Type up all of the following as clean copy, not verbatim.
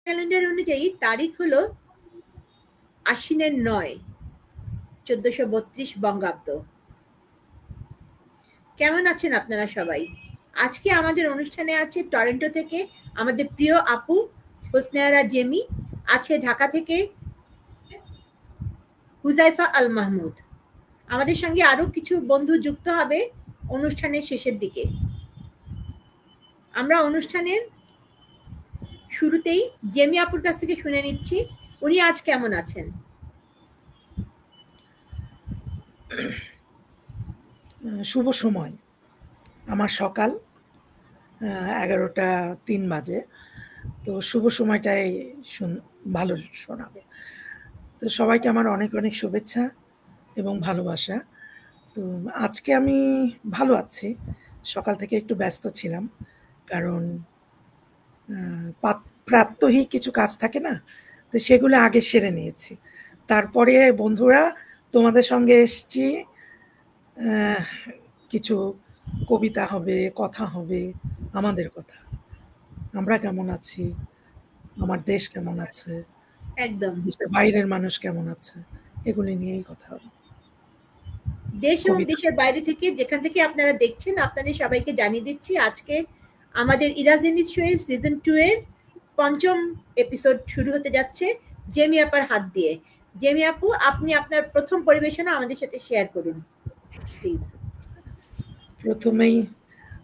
Calendar অনুযায়ী তারিখ হলো আশ্বিনের 9, 1432 বঙ্গাব্দ। কেমন আছেন আপনারা সবাই? আজকে আমাদের অনুষ্ঠানে আছে টরন্টো থেকে আমাদের প্রিয় আপু হোসনেয়ারা জেমি, আছে ঢাকা থেকে হুজাইফা আল মাহমুদ। আমাদের সঙ্গে আরো কিছু বন্ধু যুক্ত হবে অনুষ্ঠানের শেষের দিকে। আমরা অনুষ্ঠানের শুরুতেই জেমি আপুর কাছ থেকে শুনে নিচ্ছি উনি আজ কেমন আছেন। শুভ সময়, আমার সকাল 11:03 বাজে, তো শুভ সময়টাই ভালো শোনাবে। তো সবাইকে আমার অনেক অনেক শুভেচ্ছা এবং ভালোবাসা। তো আজকে আমি ভালো আছি, সকাল থেকে একটু ব্যস্ত ছিলাম, কারণ প্রাত্যহিক কিছু কাজ থাকে না, তো সেগুলো আগে সেরে নিয়েছি। তারপরে বন্ধুরা তোমাদের সঙ্গে এসছি, কিছু কবিতা হবে, কথা হবে, আমাদের কথা, আমরা কেমন আছি, আমার দেশ কেমন আছে, একদম দেশের বাইরের মানুষ কেমন আছে, এগুলি নিয়েই কথা হবে। দেশ এবং দেশের বাইরে থেকে যেখান থেকে আপনারা দেখছেন আপনাদের সবাইকে জানিয়ে দিচ্ছি আজকে আমাদের ইরাজিনিত শো এর সিজন 2 এর 5ম এপিসোড শুরু হতে যাচ্ছে জেমি আপার হাত দিয়ে। জেমি আপু, আপনি আপনার প্রথম পরিবেশনা আমাদের সাথে শেয়ার করুন প্লিজ। প্রথমেই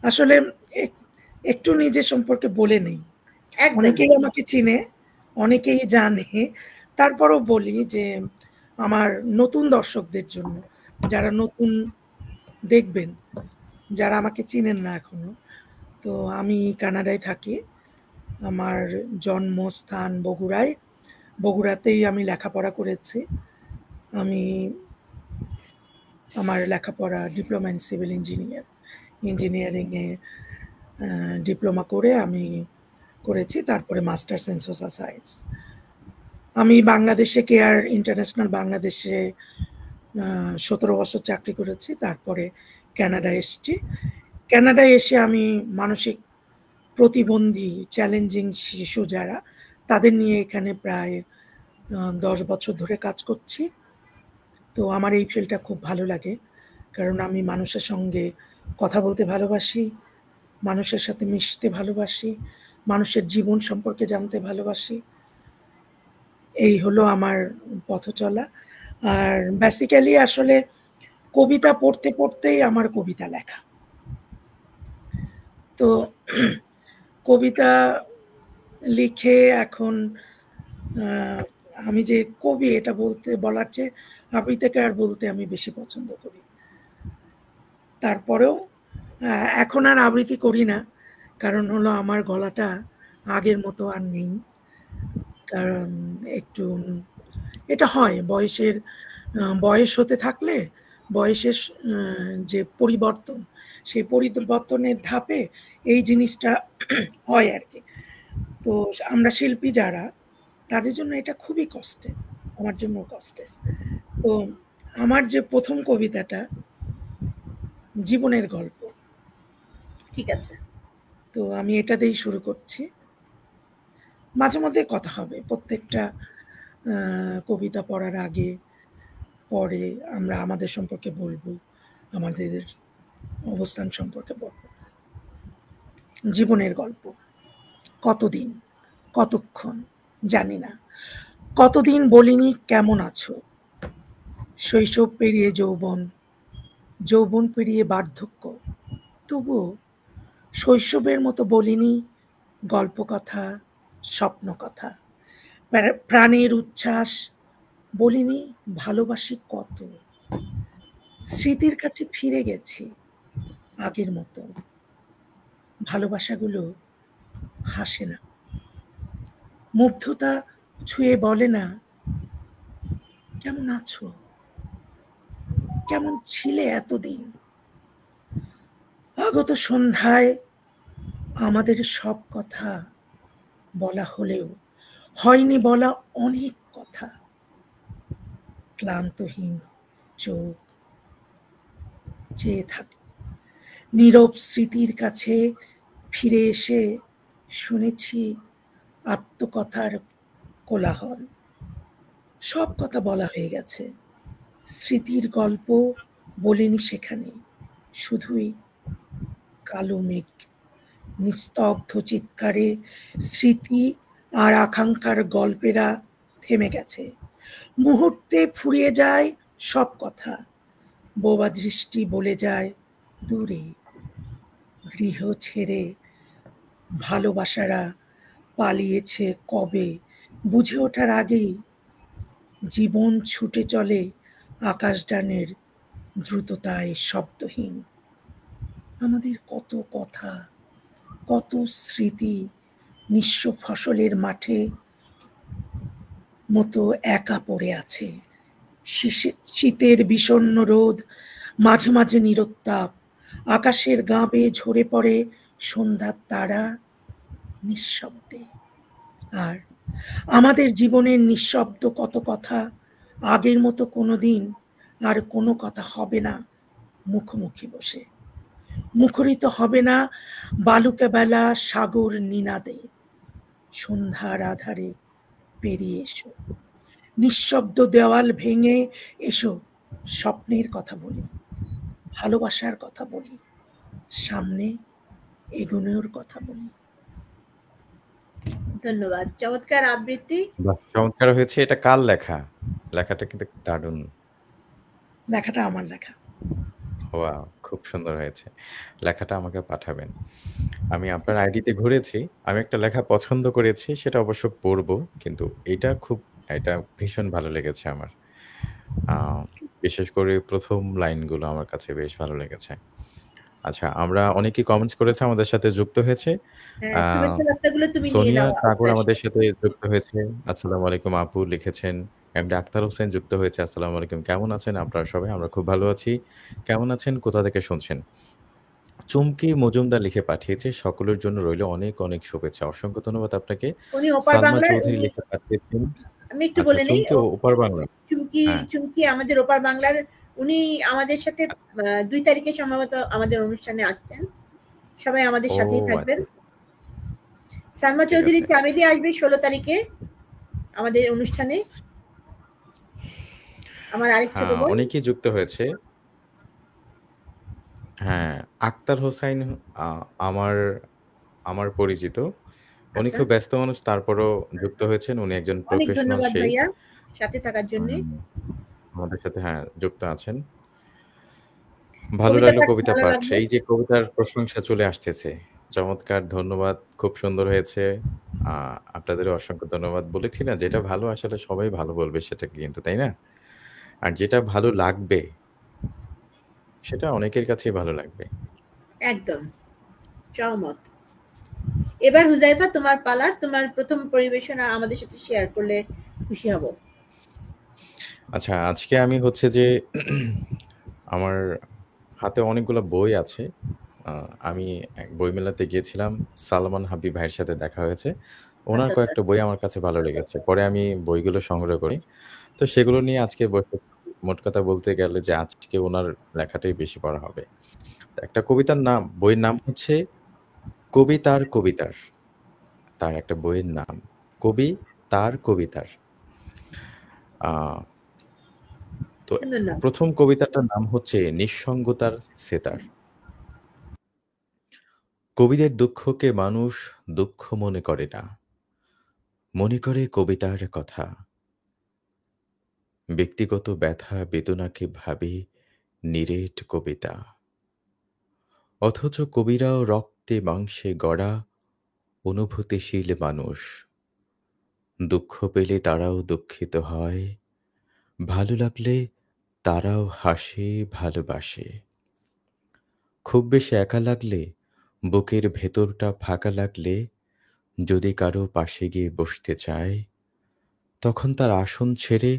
আসলে একটু নিজের সম্পর্কে বলে নেই। অনেকেই আমাকে চিনে, অনেকেই জানে, তারপরও বলি যে আমার নতুন দর্শকদের জন্য, যারা নতুন দেখবেন, যারা আমাকে চিনেন না এখনো, তো আমি কানাডায় থাকি। আমার জন্মস্থান বগুড়ায়। বগুড়াতেই আমি লেখাপড়া করেছি। আমি আমার লেখাপড়া ডিপ্লোমা ইন সিভিল ইঞ্জিনিয়ারিংয়ে ডিপ্লোমা করে আমি করেছি, তারপরে মাস্টার্স ইন সোশ্যাল সায়েন্স। আমি বাংলাদেশে কেয়ার ইন্টারন্যাশনাল বাংলাদেশে 17 বছর চাকরি করেছি, তারপরে কানাডায় এসেছি। কানাডায় এসে আমি মানসিক প্রতিবন্ধী চ্যালেঞ্জিং শিশু যারা, তাদের নিয়ে এখানে প্রায় 10 বছর ধরে কাজ করছি। তো আমার এই ফিল্ডটা খুব ভালো লাগে, কারণ আমি মানুষের সঙ্গে কথা বলতে ভালোবাসি, মানুষের সাথে মিশতে ভালোবাসি, মানুষের জীবন সম্পর্কে জানতে ভালোবাসি। এই হলো আমার পথ চলা। আর বেসিক্যালি আসলে কবিতা পড়তে পড়তেই আমার কবিতা লেখা। তো কবিতা লিখে এখন আমি যে কবি এটা বলার চেয়ে আবৃত্তিকার বলতে আমি বেশি পছন্দ করি। তারপরেও এখন আর আবৃত্তি করি না, কারণ হলো আমার গলাটা আগের মতো আর নেই। কারণ একটু এটা হয় বয়স হতে থাকলে, বয়সের যে পরিবর্তন, সেই পরিবর্তনের ধাপে এই জিনিসটা হয় আর কি। তো আমরা শিল্পী যারা, তাদের জন্য এটা খুবই কষ্টের, আমার জন্য কষ্টের। তো আমার যে প্রথম কবিতাটা জীবনের গল্প, ঠিক আছে, তো আমি এটা দিয়েই শুরু করছি। মাঝে মধ্যে কথা হবে, প্রত্যেকটা কবিতা পড়ার আগে পরে আমরা আমাদের সম্পর্কে বলবো, আমাদের অবস্থান সম্পর্কে বলবো। জীবনের গল্প। কতদিন, কতক্ষণ জানি না, কতদিন বলিনি কেমন আছো, শৈশব পেরিয়ে যৌবন, যৌবন পেরিয়ে বার্ধক্য, তবুও শৈশবের মতো বলিনি গল্প কথা, স্বপ্ন কথা, প্রাণের উচ্ছ্বাস, বলিনি ভালোবাসি কত। স্মৃতির কাছে ফিরে গেছি আগের মতো, ভালোবাসাগুলো হাসে না, মুগ্ধতা ছুঁয়ে বলে না কেমন আছো, কেমন ছিলে এতদিন। আগত সন্ধ্যায় আমাদের সব কথা বলা হলেও হয়নি বলা অনেক কথা। ক্লান্তহীন চোখ চেয়ে থাকে, নীরব স্মৃতির কাছে ফিরে এসে শুনেছি আত্মকথার কোলাহল। সব কথা বলা হয়ে গেছে, স্মৃতির গল্প বলিনি সেখানে, শুধুই কালো মেঘ, নিস্তব্ধ চিৎকারে স্মৃতি আর আকাঙ্ক্ষার গল্পেরা থেমে গেছে। মুহূর্তে ফুরিয়ে যায় সব কথা, বোবা দৃষ্টি বলে যায় দূরে। গৃহ ছেড়ে ভালোবাসারা পালিয়েছে কবে, বুঝে ওঠার আগেই জীবন ছুটে চলে আকাশযানের দ্রুততায় শব্দহীন। আমাদের কত কথা, কত স্মৃতি নিঃস্ব ফসলের মাঠে মতো একা পড়ে আছে। শীতের বিষণ্ণ রোদ, মাঝে মাঝে নিরুত্তাপ, আকাশের গা বেয়ে ঝরে পড়ে সন্ধ্যার তারা নিঃশব্দে। আর আমাদের জীবনের নিঃশব্দ কত কথা, আগের মতো কোনোদিন আর কোনো কথা হবে না মুখোমুখি বসে, মুখরিত হবে না বালুকা বেলা সাগর নিনাদে। সন্ধ্যার আধারে পেরিয়ে এসো, নিঃশব্দ দেওয়াল ভেঙে এসো, স্বপ্নের কথা বলি, ভালোবাসার কথা বলি, সামনে এগোনোর কথা বলি। ধন্যবাদ, চমৎকার আবৃত্তি। চমৎকার হয়েছে। এটা কার লেখা? লেখাটা কিন্তু দারুণ। লেখাটা আমার লেখা। ওয়াও, খুব সুন্দর হয়েছে। লেখাটা আমাকে পাঠাবেন। আমি আপনার আইডিতে ঘুরেছি, আমি একটা লেখা পছন্দ করেছি, সেটা অবশ্য পড়বো, কিন্তু এটা ভীষণ ভালো লেগেছে আমার। বিশেষ করে প্রথম লাইনগুলো আমার কাছে বেশ ভালো লেগেছে। আচ্ছা, আমরা অনেকেই কমেন্টস করেছে, আমাদের সাথে যুক্ত হয়েছে। শুভেচ্ছা বার্তাগুলো তুমি নিয়ে সোনিয়া নাও। ঠাকুর আমাদের সাথে যুক্ত হয়েছে। আসসালামু আলাইকুম আপু লিখেছেন। এমডি আক্তার হোসেন যুক্ত হয়েছে। আসসালামু আলাইকুম, কেমন আছেন আপনারা সবাই? আমরা খুব ভালো আছি। কেমন আছেন? কোথা থেকে শুনছেন? চুমকি মজুমদার লিখে পাঠিয়েছে, সকলের জন্য রইল অনেক অনেক শুভেচ্ছা। অসংখ্য ধন্যবাদ আপনাকে। উনি ওপার সালমা বাংলার, চৌধুরী লিখে পাঠিয়েছেন। আমি একটু আচ্ছা, বলে নেই, চুমকি ওপার বাংলা। হ্যাঁ, চুমকি আমাদের ওপার বাংলার। উনি আমাদের সাথে 2 তারিখে সম্ভবত আমাদের অনুষ্ঠানে আসছেন। সবাই আমাদের ও সাথেই থাকবেন। আচ্ছা, সালমা ঠিক চৌধুরী আছে। চামেলি আসবে 16 তারিখে আমাদের অনুষ্ঠানে। আমার আরেক ছোট হ্যাঁ, বোন। অনেকেই যুক্ত হয়েছে। হ্যাঁ, আক্তার হোসাইন আমার আমার পরিচিত। উনি আচ্ছা, খুব ব্যস্ত মানুষ, তারপরও যুক্ত হয়েছেন। উনি একজন অনেক প্রফেশনাল ধন্যবাদ শেলস। ভাইয়া সাথে থাকার জন্য। আমাদের সাথে যুক্ত আছেন। ভালো কবিতা লাগলো পাঠ কবিতা ভালো পাঠ। লাগবে। এই যে কবিতার প্রশংসা চলে আসতেছে। চমৎকার, ধন্যবাদ। খুব সুন্দর হয়েছে। আপনাদেরও অসংখ্য ধন্যবাদ। বলেছি না, যেটা ভালো আসলে সবাই ভালো বলবে সেটা কিন্তু, তাই না? আর যেটা ভালো লাগবে সেটা অনেকের কাছেই ভালো লাগবে। একদম সহমত। এবার হুজাইফা তোমার পালা, তোমার প্রথম পরিবেশনা আমাদের সাথে শেয়ার করলে খুশি হব। আচ্ছা, আজকে আমি হচ্ছে যে আমার হাতে অনেকগুলো বই আছে। আমি এক বইমেলাতে গিয়েছিলাম। সালমান হাবিব ভাইয়ের সাথে দেখা হয়েছে। ওনার আচ্ছা, আচ্ছা। কয়েকটা বই আমার কাছে ভালো লেগেছে। পরে আমি বইগুলো সংগ্রহ করি। তো সেগুলো নিয়ে আজকে বসেছি। মোট কথা বলতে গেলে যে আজকে ওনার লেখাটাই বেশি পড়া হবে। তো একটা বইয়ের নাম হচ্ছে কবি তার কবিতার। তার একটা বইয়ের নাম কবি তার কবিতার। আ তো সুন্দর নাম। প্রথম কবিতাটার নাম হচ্ছে নিঃসঙ্গতার সেতার। কবিদের দুঃখকে মানুষ দুঃখ মনে করে না, মনে করে কবিতার কথা। ব্যক্তিগত ব্যথা বেদনাকে ভাবে নিরেট কবিতা। অথচ কবিরাও রক্তে মাংসে গড়া অনুভূতিশীল মানুষ। দুঃখ পেলে তারাও দুঃখিত হয়, ভালো লাগলে তারাও হাসে, ভালোবাসে। খুব বেশি একা লাগলে, বুকের ভেতরটা ফাঁকা লাগলে, যদি কারো পাশে গিয়ে বসতে চায়, তখন তার আসন ছেড়ে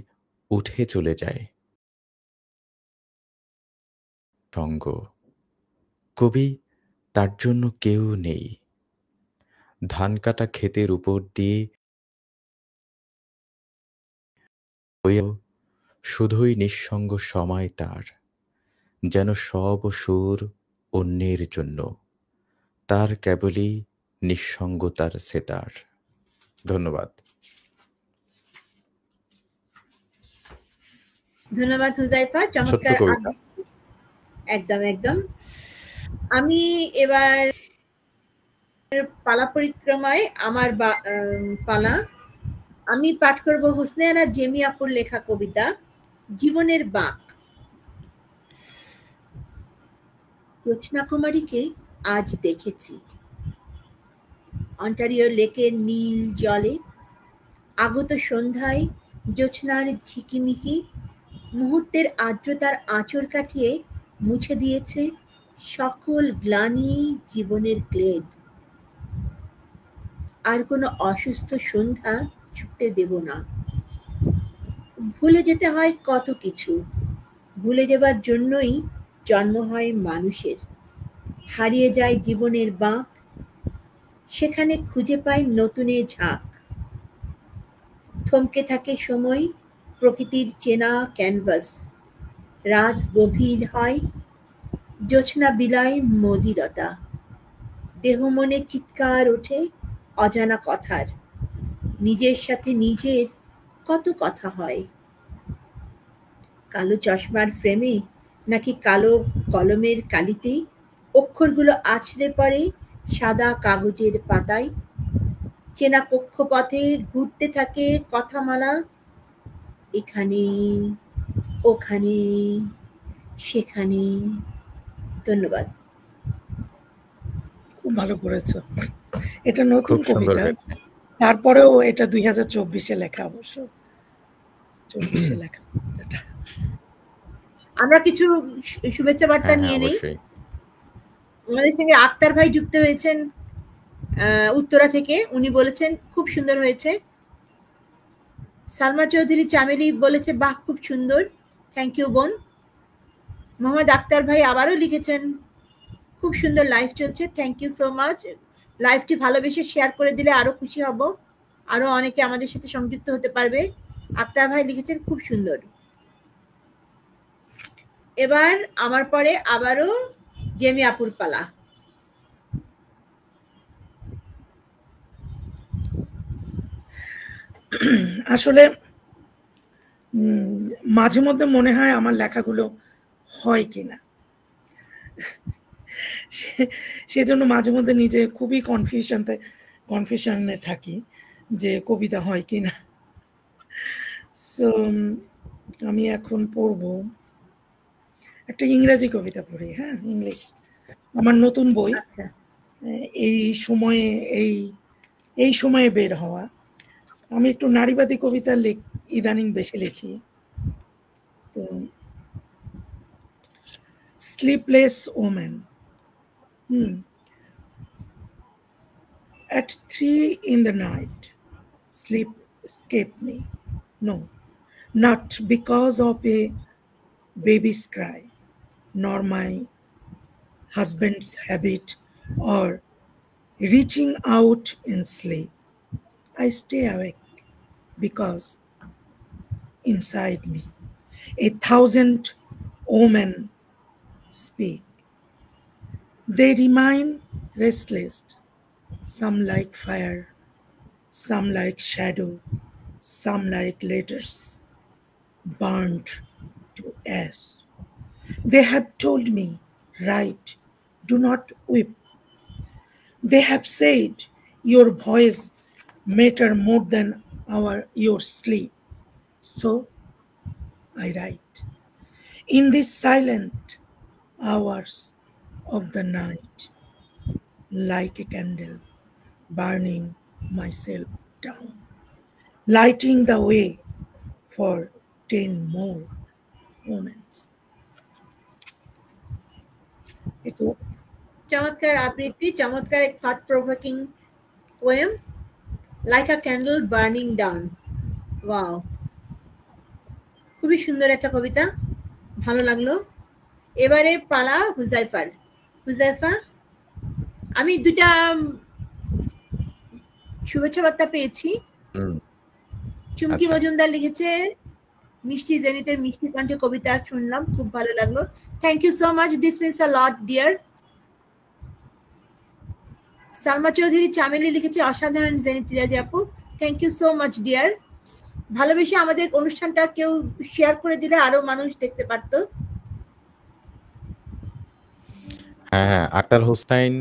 উঠে চলে যায়। সঙ্গ, কবি তার জন্য কেউ নেই। ধান কাটা ক্ষেতের উপর দিয়ে বয়েও শুধুই নিঃসঙ্গ সময় তার, যেন সব সুর অন্যের জন্য, তার কেবলই নিঃসঙ্গতার সেতার। ধন্যবাদ। ধন্যবাদ হুজাইফা, ছোট্ট চমৎকার কবিতা। আবৃত্তি। একদম একদম। আমি এবার পালা পরিক্রমায় আমার পালা। আমি পাঠ করব হোসনে জেমি আপুর লেখা কবিতা জীবনের বাঁক। জ্যোৎস্না কুমারীকে আজ দেখেছি অন্টারিও লেকের নীল জলে। আগত সন্ধ্যায় জ্যোৎস্নার ঝিকিমিকি মুহূর্তের আর্দ্রতার আঁচড় কাটিয়ে মুছে দিয়েছে সকল গ্লানি জীবনের ক্লেদ। আর কোনো অসুস্থ সন্ধ্যা ছুটতে দেব না। ভুলে যেতে হয় কত কিছু, ভুলে যাবার জন্যই জন্ম হয় মানুষের। হারিয়ে যায় জীবনের বাঁক, সেখানে খুঁজে পায় নতুনের ঝাঁক। থমকে থাকে সময় প্রকৃতির চেনা ক্যানভাস। রাত গভীর হয়, জ্যোৎস্না বিলায় মদিরতা। দেহ মনে চিৎকার ওঠে অজানা কথার। নিজের সাথে নিজের কত কথা হয়। কালো চশমার ফ্রেমে নাকি কালো কলমের কালিতে অক্ষরগুলো আছড়ে পড়ে সাদা কাগজের পাতায়। চেনা কক্ষপথে ঘুরতে থাকে কথামালা, এখানে ওখানে সেখানে। ধন্যবাদ। খুব ভালো করেছো। এটা নতুন খুব সুন্দর কবিতা, হয়েছে। তারপরেও এটা 2024-এ লেখা। অবশ্য 24-এ লেখা কবিতাটা। আমরা কিছু শুভেচ্ছা বার্তা হ্যাঁ, নিয়ে নেই। অবশ্যই। আমাদের সঙ্গে আক্তার ভাই যুক্ত হয়েছেন উত্তরা থেকে। উনি বলেছেন খুব সুন্দর হয়েছে। সালমা চৌধুরী চামেলি বলেছে বাহ খুব সুন্দর, থ্যাংক ইউ বোন। মোহাম্মদ আক্তার ভাই আবারও লিখেছেন খুব সুন্দর লাইভ চলছে, থ্যাংক ইউ সো মাচ। লাইভটি ভালোবেসে শেয়ার করে দিলে আরো খুশি হব, আরো অনেকে আমাদের সাথে সংযুক্ত হতে পারবে। আক্তার ভাই লিখেছেন খুব সুন্দর। এবার আমার পরে আবারও জেমি আপুর পালা। আসলে মাঝে মধ্যে মনে হয় আমার লেখাগুলো হয় কিনা, সেজন্য মাঝে মধ্যে নিজে খুবই কনফিউশনে থাকি যে কবিতা হয় কিনা। সো আমি এখন পড়বো একটা ইংরেজি কবিতা পড়ি। হ্যাঁ, ইংলিশ, আমার নতুন বই। এই সময়ে এই সময়ে বের হওয়া। আমি একটু নারীবাদী কবিতা ইদানিং বেশি লিখি। তো sleepless woman. At 3 in the night, sleep escaped me. No, not because of a baby's cry, nor my husband's habit or reaching out in sleep. I stay awake because inside me 1,000 women speak. They remain restless, some like fire, some like shadow, some like letters burned to ash. They have told me, write, do not weep. They have said, your voice matter more than your sleep. So I write. In these silent hours of the night, like a candle, burning myself down, lighting the way for 10 more moments. চমৎকার আবৃত্তি, চমৎকার thought provoking poem, like আ candle burning down. Wow, খুবই সুন্দর একটা কবিতা, ভালো লাগলো। এবারে পালা হুজাইফার। হুজাইফা, আমি দুটা শুভেচ্ছা বার্তা পেয়েছি। চুমকি মজুমদার লিখেছে মিষ্টি জেনিতের মিষ্টি কণ্ঠে কবিতা শুনলাম, খুব ভালো লাগলো, thank you so much, this means a lot dear. Salma Chowdhury Chameli লিখেছে অসাধারণ জেনিত রাজি আপু, thank you so much dear. ভালোবেসে আমাদের অনুষ্ঠানটা কেউ শেয়ার করে দিলে আরো মানুষ দেখতে পারতো। হ্যাঁ, আক্তার হোসাইন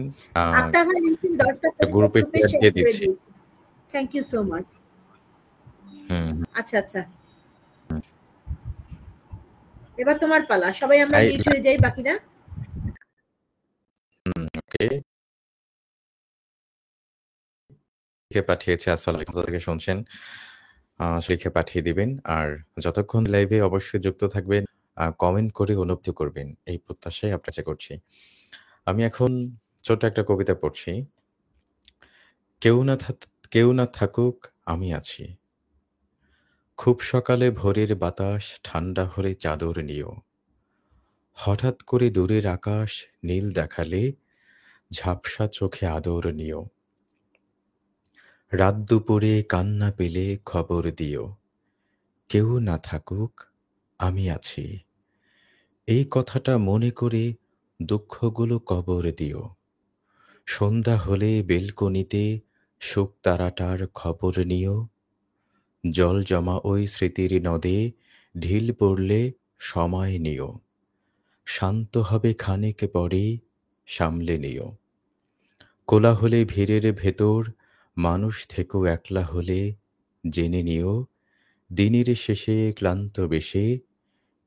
আক্তার ভাই লিখছেন দরকার গ্রুপে শেয়ার দিয়ে দিচ্ছি। Thank you so much. আচ্ছা আচ্ছা, এবার তোমার পালা। সবাই আমরা মিউট হয়ে যাই, বাকিরা। ওকে, লিখে পাঠিয়েছে। আসসালামু আলাইকুম, কোথা থেকে শুনছেন লিখে পাঠিয়ে দিবেন। আর যতক্ষণ লাইভে অবশ্যই যুক্ত থাকবেন, কমেন্ট করে অনুভূতি করবেন, এই প্রত্যাশায় আপনাকে করছি। আমি এখন ছোট্ট একটা কবিতা পড়ছি। কেউ না থাকুক আমি আছি, খুব সকালে ভোরের বাতাস ঠান্ডা হলে চাদর নিও, হঠাৎ করে দূরের আকাশ নীল দেখালে ঝাপসা চোখে আদর নিও, রাত দুপুরে কান্না পেলে খবর দিও, কেউ না থাকুক আমি আছি, এই কথাটা মনে করে দুঃখগুলো কবর দিও, সন্ধ্যা হলে বেলকনিতে শুকতারাটার খবর নিও, জল জমা ওই স্মৃতির নদে ঢিল পড়লে সময় নিও, শান্ত হবে খানিক পরে সামলে নিও, কোলাহলে ভিড়ের ভেতর মানুষ থেকেও একলা হলে জেনে নিও, দিনের শেষে ক্লান্ত বেশে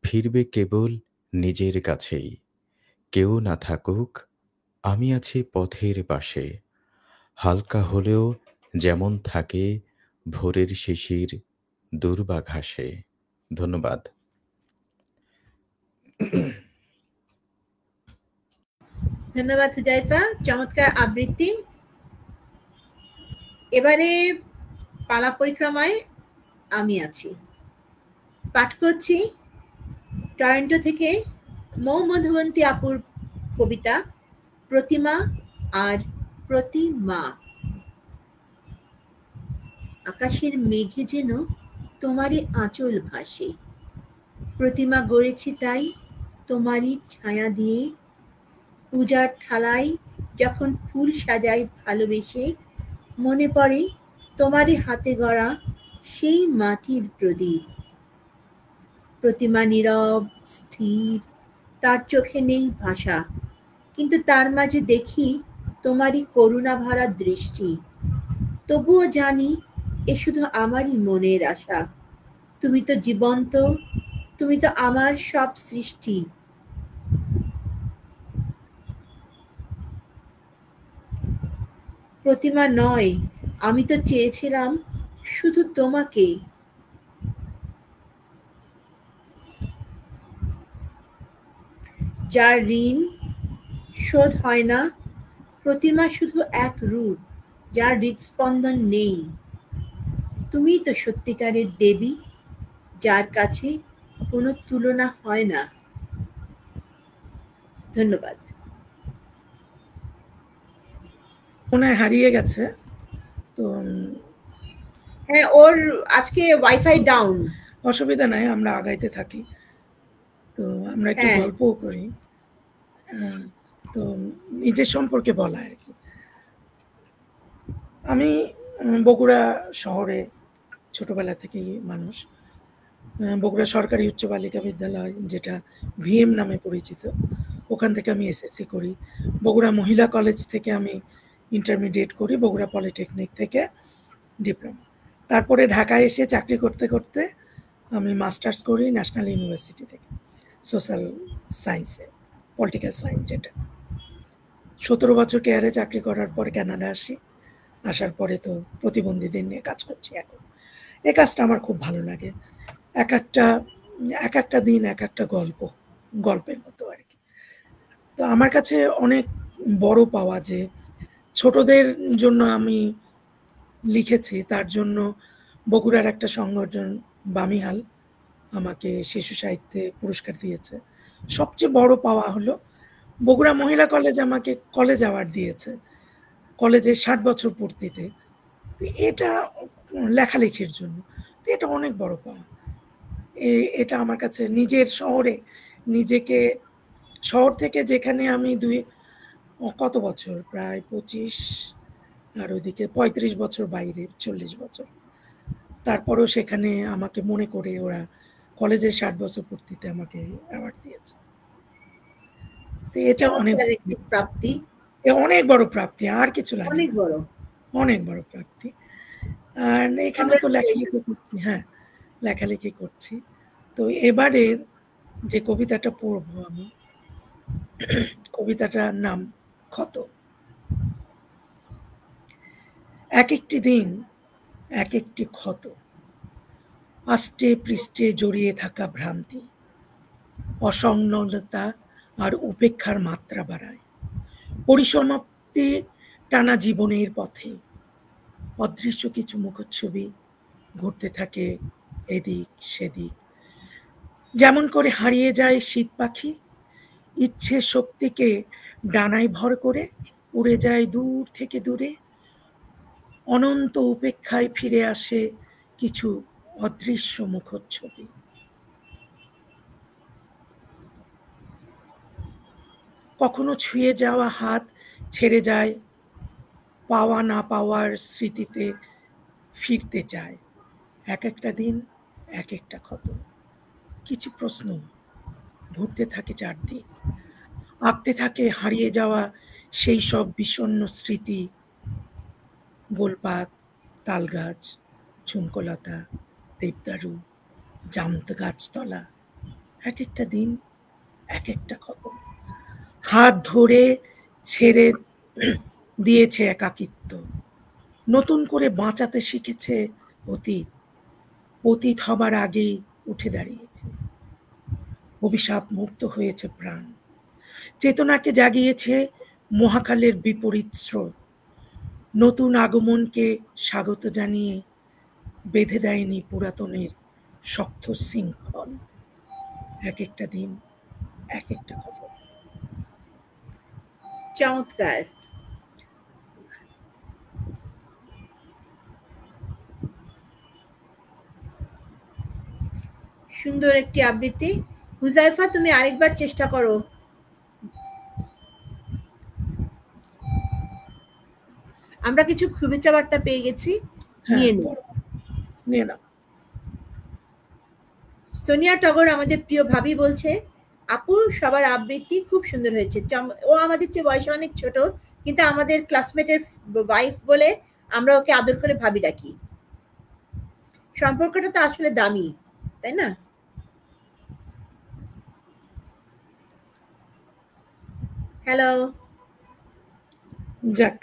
ফিরবে কেবল নিজের কাছেই, কেউ না থাকুক আমি আছি পথের পাশে, হালকা হলেও যেমন থাকে ভোরের শিশির দুর্বাঘাসে। ধন্যবাদ। ধন্যবাদ হুজাইফা, চমৎকার আবৃত্তি। এবারে পালা পরিক্রমায় আমি আছি। পাঠ করছি টরন্টো থেকে মৌ মধুবন্তী আপুর কবিতা প্রতিমা আর প্রতিমা। আকাশের মেঘে যেন তোমারই আঁচল ভাসে, প্রতিমা গড়েছি তাই তোমারই ছায়া দিয়ে, পূজার থালায় যখন ফুল সাজাই ভালোবেসে, মনে পড়ে তোমারই হাতে গড়া সেই মাটির প্রদীপ। প্রতিমা নীরব স্থির, তার চোখে নেই ভাষা, কিন্তু তার মাঝে দেখি তোমারই করুণা ভরা দৃষ্টি। তবুও জানি এ শুধু আমারই মনের আশা, তুমি তো জীবন্ত, তুমি তো আমার সব সৃষ্টি। প্রতিমা নয়, আমি তো চেয়েছিলাম শুধু তোমাকে, যার ঋণ শোধ হয় না। প্রতিমা শুধু এক রূপ, যার হৃদস্পন্দন নেই। তুমি তো সত্যিকারের দেবী, যার কাছে কোনো তুলনা হয় না। ধন্যবাদ। মনে হয় হারিয়ে গেছে তো। হ্যাঁ, ওর আজকে ওয়াইফাই ডাউন। অসুবিধা নাই, আমরা আগাইতে থাকি। তো আমরা একটু গল্পও করি। তো নিজের সম্পর্কে বলা আর কি। আমি বগুড়া শহরে ছোটবেলা থেকেই মানুষ। বগুড়া সরকারি উচ্চ বালিকা বিদ্যালয়, যেটা ভিএম নামে পরিচিত, ওখান থেকে আমি এসএসসি করি। বগুড়া মহিলা কলেজ থেকে আমি ইন্টারমিডিয়েট করি, বগুড়া পলিটেকনিক থেকে ডিপ্লোমা। তারপরে ঢাকায় এসে চাকরি করতে করতে আমি মাস্টার্স করি ন্যাশনাল ইউনিভার্সিটি থেকে, সোশ্যাল সায়েন্সে, পলিটিক্যাল সায়েন্স যেটা। 17 বছর কেয়ারে চাকরি করার পরে কানাডা আসি। আসার পরে তো প্রতিবন্ধীদের নিয়ে কাজ করছি এখন। এই কাজটা আমার খুব ভালো লাগে। এক একটা দিন এক একটা গল্পের মতো আর কি। তো আমার কাছে অনেক বড় পাওয়া যে ছোটদের জন্য আমি লিখেছি, তার জন্য বগুড়ার একটা সংগঠন বামিহাল আমাকে শিশু সাহিত্যে পুরস্কার দিয়েছে। সবচেয়ে বড় পাওয়া হলো বগুড়া মহিলা কলেজ আমাকে কলেজ অ্যাওয়ার্ড দিয়েছে কলেজের 60 বছর পূর্তিতে। এটা লেখালেখির জন্য, তো এটা অনেক বড় পাওয়া। এটা আমার কাছে নিজের শহরে, নিজেকে শহর থেকে যেখানে আমি প্রায় 25 আর ওইদিকে 35 বছর বাইরে, 40 বছর তারপরও সেখানে আমাকে মনে করে ওরা কলেজের 60 বছর পূর্তিতে আমাকে অ্যাওয়ার্ড দিয়েছে। তো এটা অনেক চমৎকার একটি প্রাপ্তি, অনেক বড় প্রাপ্তি, আর কিছু লাগে অনেক না, বড়। অনেক বড় প্রাপ্তি। আর এখানে তো লেখালেখি করছি, হ্যাঁ লেখালেখি করছি। তো এবারের যে কবিতাটা পড়বো আমি, কবিতাটার নাম ক্ষত। এক একটি দিন এক একটি ক্ষত, আষ্টে পৃষ্ঠে জড়িয়ে থাকা ভ্রান্তি, অসংলগ্নতা আর উপেক্ষার মাত্রা বাড়ায়। পরিসমাপ্তি টানা জীবনের পথে অদৃশ্য কিছু মুখচ্ছবি ঘুরতে থাকে এদিক সেদিক। যেমন করে হারিয়ে যায় শীত পাখি, ইচ্ছে শক্তিকে ডানায় ভর করে উড়ে যায় দূর থেকে দূরে। অনন্ত উপেক্ষায় ফিরে আসে কিছু অদৃশ্য মুখচ্ছবি। কখনো ছুঁয়ে যাওয়া হাত ছেড়ে যায়, পাওয়া না পাওয়ার স্মৃতিতে ফিরতে চায়। এক একটা দিন এক একটা ক্ষত, কিছু প্রশ্ন ঘুরতে থাকে চারদিক, আঁকতে থাকে হারিয়ে যাওয়া সেই সব বিষণ্ণ স্মৃতি। গোলপাত, তালগাছ, ঝুমকোলতা, দেবদারু, জামত গাছতলা, এক একটা দিন এক একটা ক্ষত। হাত ধরে ছেড়ে দিয়েছে একাকিত্ব, নতুন করে বাঁচাতে শিখেছে অতীত, অতীত হবার আগেই উঠে দাঁড়িয়েছে। অভিশাপ মুক্ত হয়েছে প্রাণ, চেতনাকে জাগিয়েছে মহাকালের বিপরীত স্রোত। নতুন আগমনকে স্বাগত জানিয়ে বেঁধে দেয়নি পুরাতনের শক্ত শৃঙ্খল। এক একটা দিন এক একটা ক্ষত। চমৎকার। সুন্দর একটি আবৃত্তি। হুজাইফা, তুমি আরেকবার চেষ্টা করো। আমরা কিছু শুভেচ্ছা বার্তা পেয়ে গেছি, নিয়ে নিই। নিয়ে নাও। সোনিয়া টগর আমাদের প্রিয় ভাবি বলছে, আপু সবার আবৃত্তি খুব সুন্দর হয়েছে। ও আমাদের চেয়ে বয়সে অনেক ছোট, কিন্তু আমাদের ক্লাসমেটের ওয়াইফ বলে আমরা ওকে আদর করে ভাবি ডাকি। সম্পর্কটা তো আসলে দামি, তাই না? হ্যালো, যাক,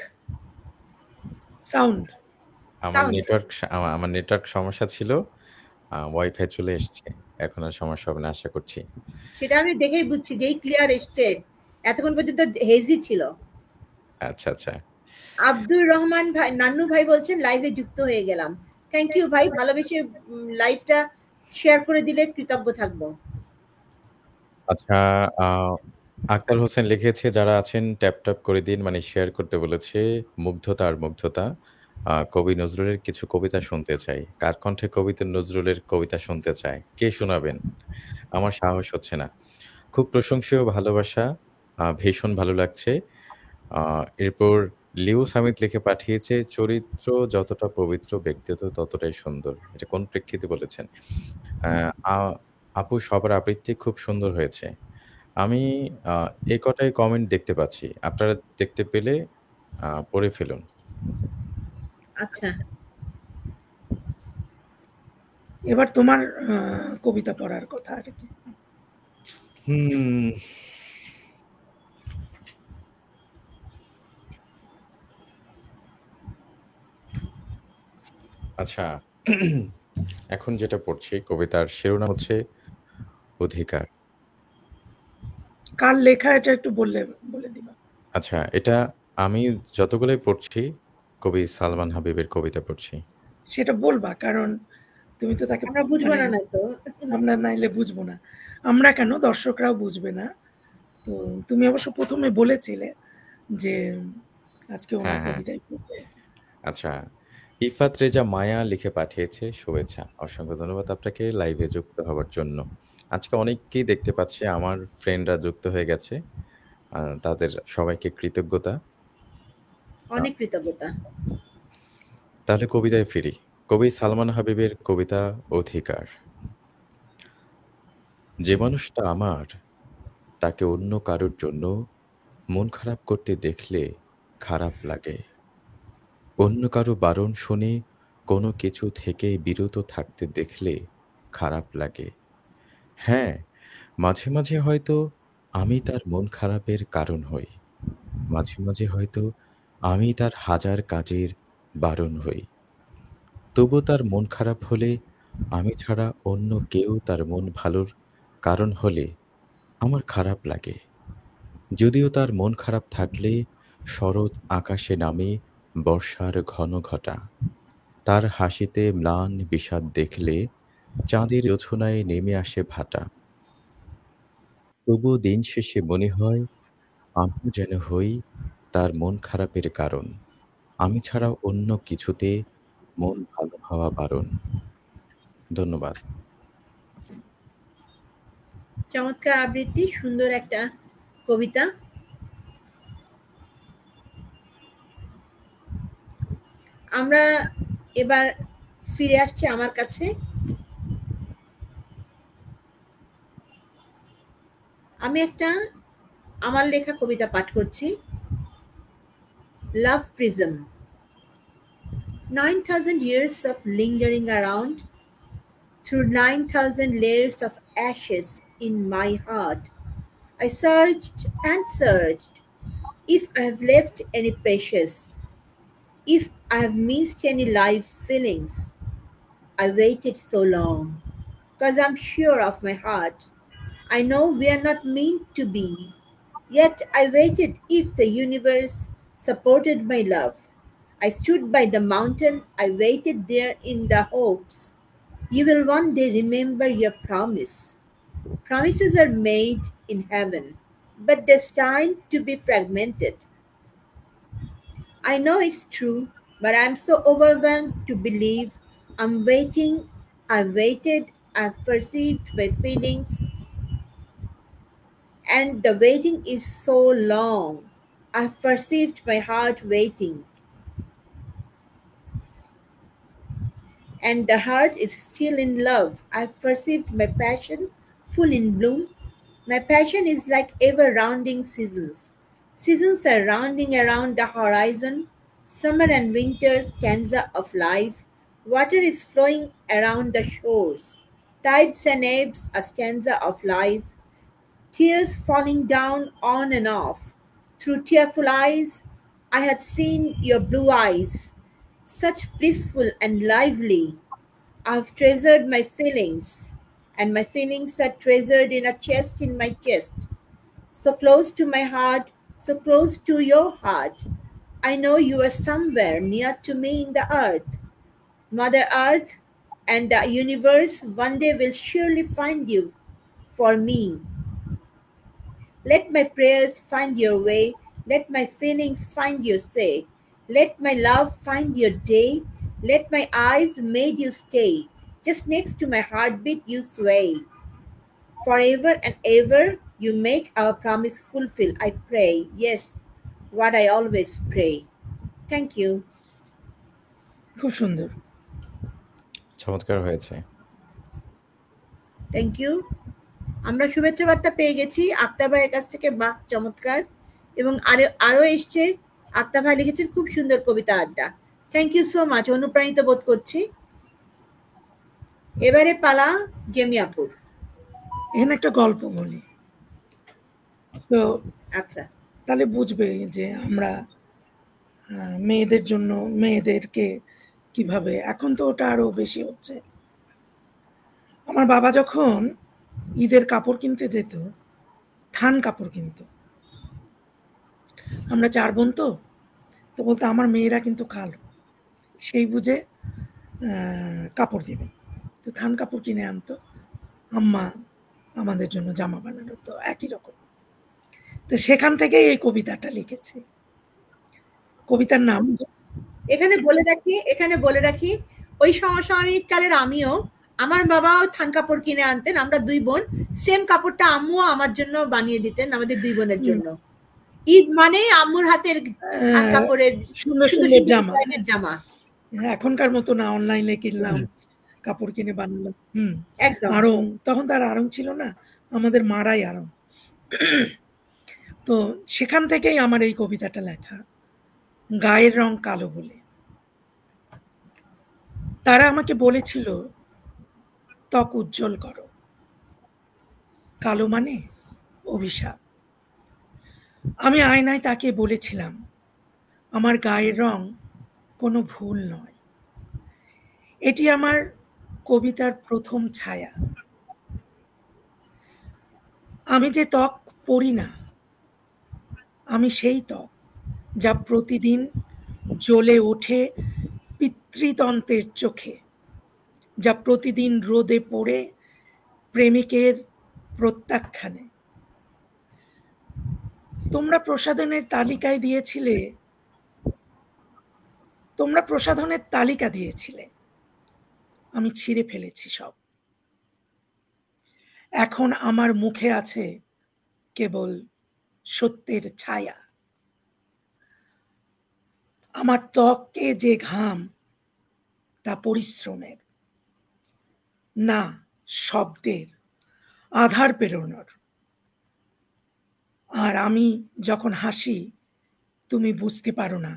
সাউন্ড আমার নেটওয়ার্ক সমস্যা ছিল, ওয়াইফাই চলে এসছে, এখন আর সমস্যা হবে না আশা করছি। সেটা আমি দেখেই বুঝছি, যেই ক্লিয়ার এসছে। এতক্ষণ পর্যন্ত হেজি ছিল। আচ্ছা আচ্ছা। আব্দুর রহমান ভাই, নান্নু ভাই বলছেন লাইভে যুক্ত হয়ে গেলাম। থ্যাংক ইউ ভাই, ভালোবেসে লাইভটা শেয়ার করে দিলে কৃতজ্ঞ থাকবো। আচ্ছা, আক্তার হোসেন লিখেছে, যারা আছেন ট্যাপ ট্যাপ করে দিন, মানে শেয়ার করতে বলেছে। মুগ্ধতা আর মুগ্ধতা, কবি নজরুলের কিছু কবিতা শুনতে চাই। কার কণ্ঠে কবিতা নজরুলের কবিতা শুনতে চায়? কে শোনাবেন? আমার সাহস হচ্ছে না। খুব প্রশংসনীয় ভালোবাসা, ভীষণ ভালো লাগছে। এরপর লিউ সামিত লিখে পাঠিয়েছে, চরিত্র যতটা পবিত্র, ব্যক্তিত্ব ততটাই সুন্দর। এটা কোন প্রেক্ষিতে বলেছেন? আপু সবার আবৃত্তি খুব সুন্দর হয়েছে। আমি এই কটাই কমেন্ট দেখতে পাচ্ছি। আপনারা দেখতে পেলে পড়ে ফেলুন। আচ্ছা, এবার তোমার কবিতা পড়ার কথা আর কি। আচ্ছা, এখন যেটা পড়ছি কবিতার শিরোনাম হচ্ছে অধিকার। কার লেখা এটা একটু বলে দিবা। আচ্ছা, এটা আমি যতগুলোই পড়ছি কবি সালমান হাবিবের কবিতা পড়ছি। সেটা বলবা, কারণ তুমি তো তাকে আমরা বুঝবো না, না তো আমরা নাইলে বুঝবো না। আমরা কেন, দর্শকরাও বুঝবে না। তো তুমি অবশ্য প্রথমে বলেছিলে যে আজকে ওনার কবিতাই পড়বে। আচ্ছা, ইফাত রেজা মায়া লিখে পাঠিয়েছে, শুভেচ্ছা। অসংখ্য ধন্যবাদ আপনাকে লাইভে যুক্ত হওয়ার জন্য। আজকে অনেককেই দেখতে পাচ্ছি, আমার ফ্রেন্ডরা যুক্ত হয়ে গেছে। তাদের সবাইকে কৃতজ্ঞতা। অনেক কৃতজ্ঞতা। তাহলে কবিতায় ফিরি। কবি সালমান হাবিবের কবিতা অধিকার। যে মানুষটা আমার, তাকে অন্য কারোর জন্য মন খারাপ করতে দেখলে খারাপ লাগে। অন্য কারো বারণ শুনে কোনো কিছু থেকে বিরত থাকতে দেখলে খারাপ লাগে। হ্যাঁ, মাঝে, মাঝে হয়তো আমি তার মন খারাপের কারণ হই। মাঝে, মাঝে হয়তো আমি তার হাজার কাজের বারণ হই। তবু তার মন খারাপ হলে আমি ছাড়া অন্য কেউ তার মন ভালোর কারণ হলে আমার খারাপ লাগে। যদিও তার মন খারাপ থাকলে শরৎ আকাশে নামে বর্ষার ঘন ঘটা। তার হাসিতে ম্লান বিষাদ দেখলে চাঁদের জোছনায় নেমে আসে ভাটা। তবুও দিন শেষে মনে হয় আমিও যেন হই তার মন খারাপের কারণ। আমি ছাড়া অন্য কিছুতে মন ভালো হওয়া বারণ। ধন্যবাদ। চমৎকার আবৃত্তি, সুন্দর একটা কবিতা। আমরা এবার ফিরে আসছি আমার কাছে। আমি একটা আমার লেখা কবিতা পাঠ করছি। লাভ prism. 9,000 years of lingering around through 9,000 layers of ashes in my heart. I searched and searched if I have left any precious, if I have missed any live feelings. I waited so long, 'cause I'm sure of my heart. I know we are not meant to be, yet I waited if the universe supported my love. I stood by the mountain, I waited there in the hopes you will one day remember your promise. Promises are made in heaven, but destined to be fragmented. I know it's true, but I'm so overwhelmed to believe. I'm waiting, I've waited, I've perceived my feelings, and the waiting is so long. I've perceived my heart waiting, and the heart is still in love. I've perceived my passion full in bloom. My passion is like ever rounding seasons. Seasons are rounding around the horizon. Summer and winter stanza of life. Water is flowing around the shores. Tides and ebbs a stanza of life. Tears falling down on and off. Through tearful eyes, I had seen your blue eyes, such blissful and lively. I've treasured my feelings, and my feelings are treasured in a chest in my chest. So close to my heart, so close to your heart. I know you are somewhere near to me in the earth. Mother Earth and the universe one day will surely find you for me. Let my prayers find your way. Let my feelings find your say. Let my love find your day. Let my eyes made you stay. Just next to my heartbeat you sway. Forever and ever you make our promise fulfill, I pray. Yes, what I always pray. Thank you. খুব সুন্দর। চমৎকার হয়েছে। Thank you. আমরা শুভেচ্ছা বার্তা পেয়ে গেছি আক্তার ভাইয়ের কাছ থেকে। বাহ, চমৎকার। এবং আরো এসছে, আক্তার ভাই লিখেছেন খুব সুন্দর কবিতা আড্ডা। থ্যাংক ইউ সো মাচ, অনুপ্রাণিত বোধ করছি। এবারে পালা জেমিয়াপুর। এখানে একটা গল্প বলি, তো আচ্ছা, তাহলে বুঝবে যে আমরা মেয়েদের জন্য, মেয়েদেরকে কিভাবে, এখন তো ওটা আরো বেশি হচ্ছে। আমার বাবা যখন ঈদের কাপড় কিনতে যেত, থান কাপড় কিনতো, আমরা 4 বোন তো বলতো আমার মেয়েরা কিন্তু কালো, সেই বুঝে কাপড় দিবে। তো থান কাপড় কিনে আনতো, আম্মা আমাদের জন্য জামা বানানো, তো একই রকম। তো সেখান থেকে এই কবিতাটা লিখেছি। কবিতার নাম, এখানে বলে রাখি ওই সমসাময়িক কালের আমিও, আমার বাবাও থান কাপড় কিনে আনতেন। আমরা 2 বোন, সেম কাপড়টা আম্মুও আমার জন্য বানিয়ে দিতেন, আমাদের 2 বোনের জন্য। ঈদ মানে আম্মুর হাতের থান কাপড়ের সুন্দর সুন্দর জামা। এখনকার মতো না অনলাইনে কিনলাম, কাপড় কিনে বানালাম। একদম আড়ং, তখন তার আড়ং ছিল না, আমাদের মারাই আড়ং। তো সেখান থেকেই আমার এই কবিতাটা লেখা, গায়ের রং কালো বলে। তারা আমাকে বলেছিল ত্বক উজ্জ্বল করো, কালো মানে অভিশাপ। আমি আয়নায় তাকে বলেছিলাম আমার গায়ের রং কোনো ভুল নয়, এটি আমার কবিতার প্রথম ছায়া। আমি যে ত্বক পড়ি না, আমি সেই ত্বক যা প্রতিদিন জ্বলে ওঠে পিতৃতন্ত্রের চোখে, যা প্রতিদিন রোদে পড়ে প্রেমিকের প্রত্যাখ্যানে। তোমরা প্রসাধনের তালিকা দিয়েছিলে, আমি ছিঁড়ে ফেলেছি সব। এখন আমার মুখে আছে কেবল সত্যের ছায়া। আমার ত্বকে যে ঘাম তা পরিশ্রমের না, শব্দের আধার প্রেরণার। আর আমি যখন হাসি তুমি বুঝতে পারো না,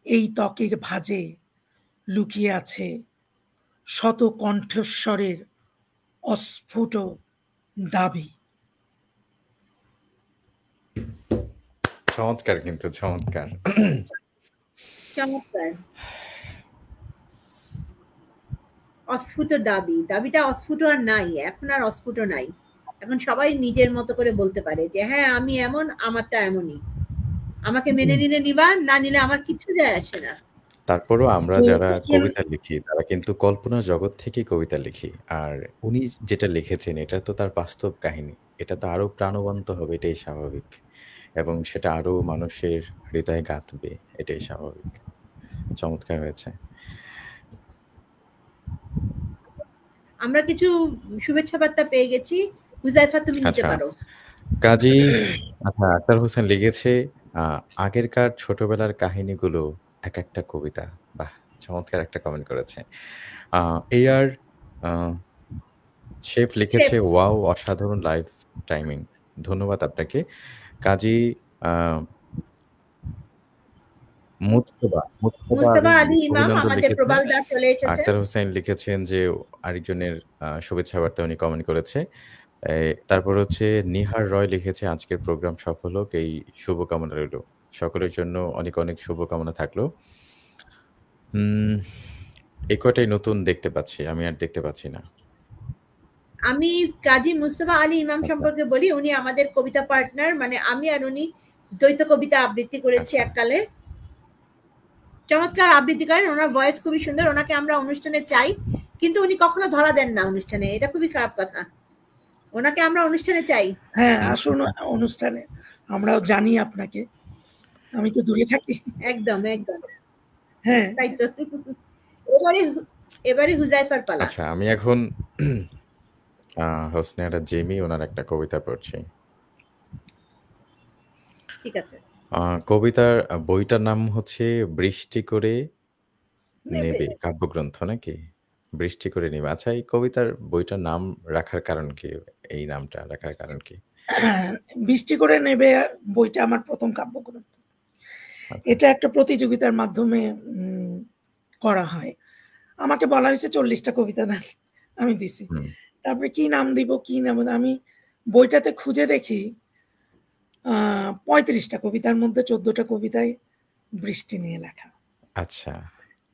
এই ত্বকের ভাঁজে লুকিয়ে আছে শত কণ্ঠস্বরের অস্ফুট দাবি। চমৎকার, কিন্তু চমৎকার। চমৎকার। অস্ফুট দাবিটা অস্ফুট আর নাই, এখন আর অস্ফুট নাই। এখন সবাই নিজের মতো করে বলতে পারে যে হ্যাঁ আমি এমন, আমারটা এমনই, আমাকে মেনে নিলে নিবা, না নিলে আমার কিছু যায় আসে না। তারপরও আমরা যারা কবিতা লিখি তারা কিন্তু কল্পনা জগৎ থেকে কবিতা লিখি, আর উনি যেটা লিখেছেন এটা তো তার বাস্তব কাহিনী, এটা তো আরো প্রাণবন্ত হবে, এটাই স্বাভাবিক, এবং সেটা আরো মানুষের হৃদয়ে গাঁথবে, এটাই স্বাভাবিক। চমৎকার হয়েছে। আমরা কিছু শুভেচ্ছা বার্তা পেয়ে গেছি, হুজাইফা তুমি নিতে আচ্ছা, পারো। কাজী আক্তার হোসেন লিখেছে আগেরকার ছোটবেলার কাহিনীগুলো এক একটা কবিতা। বাহ, চমৎকার একটা কমেন্ট করেছে। আর শেফ লিখেছে ওয়াও, অসাধারণ লাইভ টাইমিং, ধন্যবাদ আপনাকে। কাজী মুস্তাফা আলী ইমাম আমাদের প্রবাল দা চলে এসেছেন। আক্তার হোসেন লিখেছেন যে আরেকজনের শুভেচ্ছা বার্তা উনি কমেন্ট করেছে। তারপর হচ্ছে নিহার রয় লিখেছে আজকের প্রোগ্রাম সফল হোক, এই শুভকামনা রইল। সকলের জন্য অনেক অনেক শুভকামনা থাকলো। এই কটাই নতুন দেখতে পাচ্ছি, আমি আর দেখতে পাচ্ছি না। আমি কাজী মুস্তাফা আলী ইমাম সম্পর্কে বলি, উনি আমাদের কবিতা পার্টনার, মানে আমি আর উনি দ্বৈত কবিতা আবৃত্তি করেছি এককালে। চমৎকার আবৃত্তি করেন, ওনার ভয়েস খুবই সুন্দর, ওনাকে আমরা অনুষ্ঠানে চাই, কিন্তু উনি কখনো ধরা দেন না অনুষ্ঠানে, এটা খুবই খারাপ কথা। ওনাকে আমরা অনুষ্ঠানে চাই। হ্যাঁ, আসুন অনুষ্ঠানে, আমরাও জানি আপনাকে, আমি তো দূরে থাকি। একদম একদম, হ্যাঁ তাই তো। এবারে হুজাইফার পালা। আচ্ছা, আমি এখন হোসনে আরা জেমি ওনার একটা কবিতা পড়ছি। ঠিক আছে। কবিতার বইটার নাম হচ্ছে বৃষ্টি করে নেবে, কাব্যগ্রন্থ নাকি? বৃষ্টি করে নেবে। আচ্ছা, এই কবিতার বইটার নাম রাখার কারণ কি? এই নামটা রাখার কারণ কি? বৃষ্টি করে নেবে বইটা আমার প্রথম কাব্যগ্রন্থ। এটা একটা প্রতিযোগিতার মাধ্যমে করা হয়। আমাকে বলা হয়েছে 40টা কবিতা দেন, আমি দিছি। তারপরে কি নাম দিব, আমি বইটাতে খুঁজে দেখি 35টা কবিতার মধ্যে 14টা কবিতায় বৃষ্টি নিয়ে লেখা। আচ্ছা,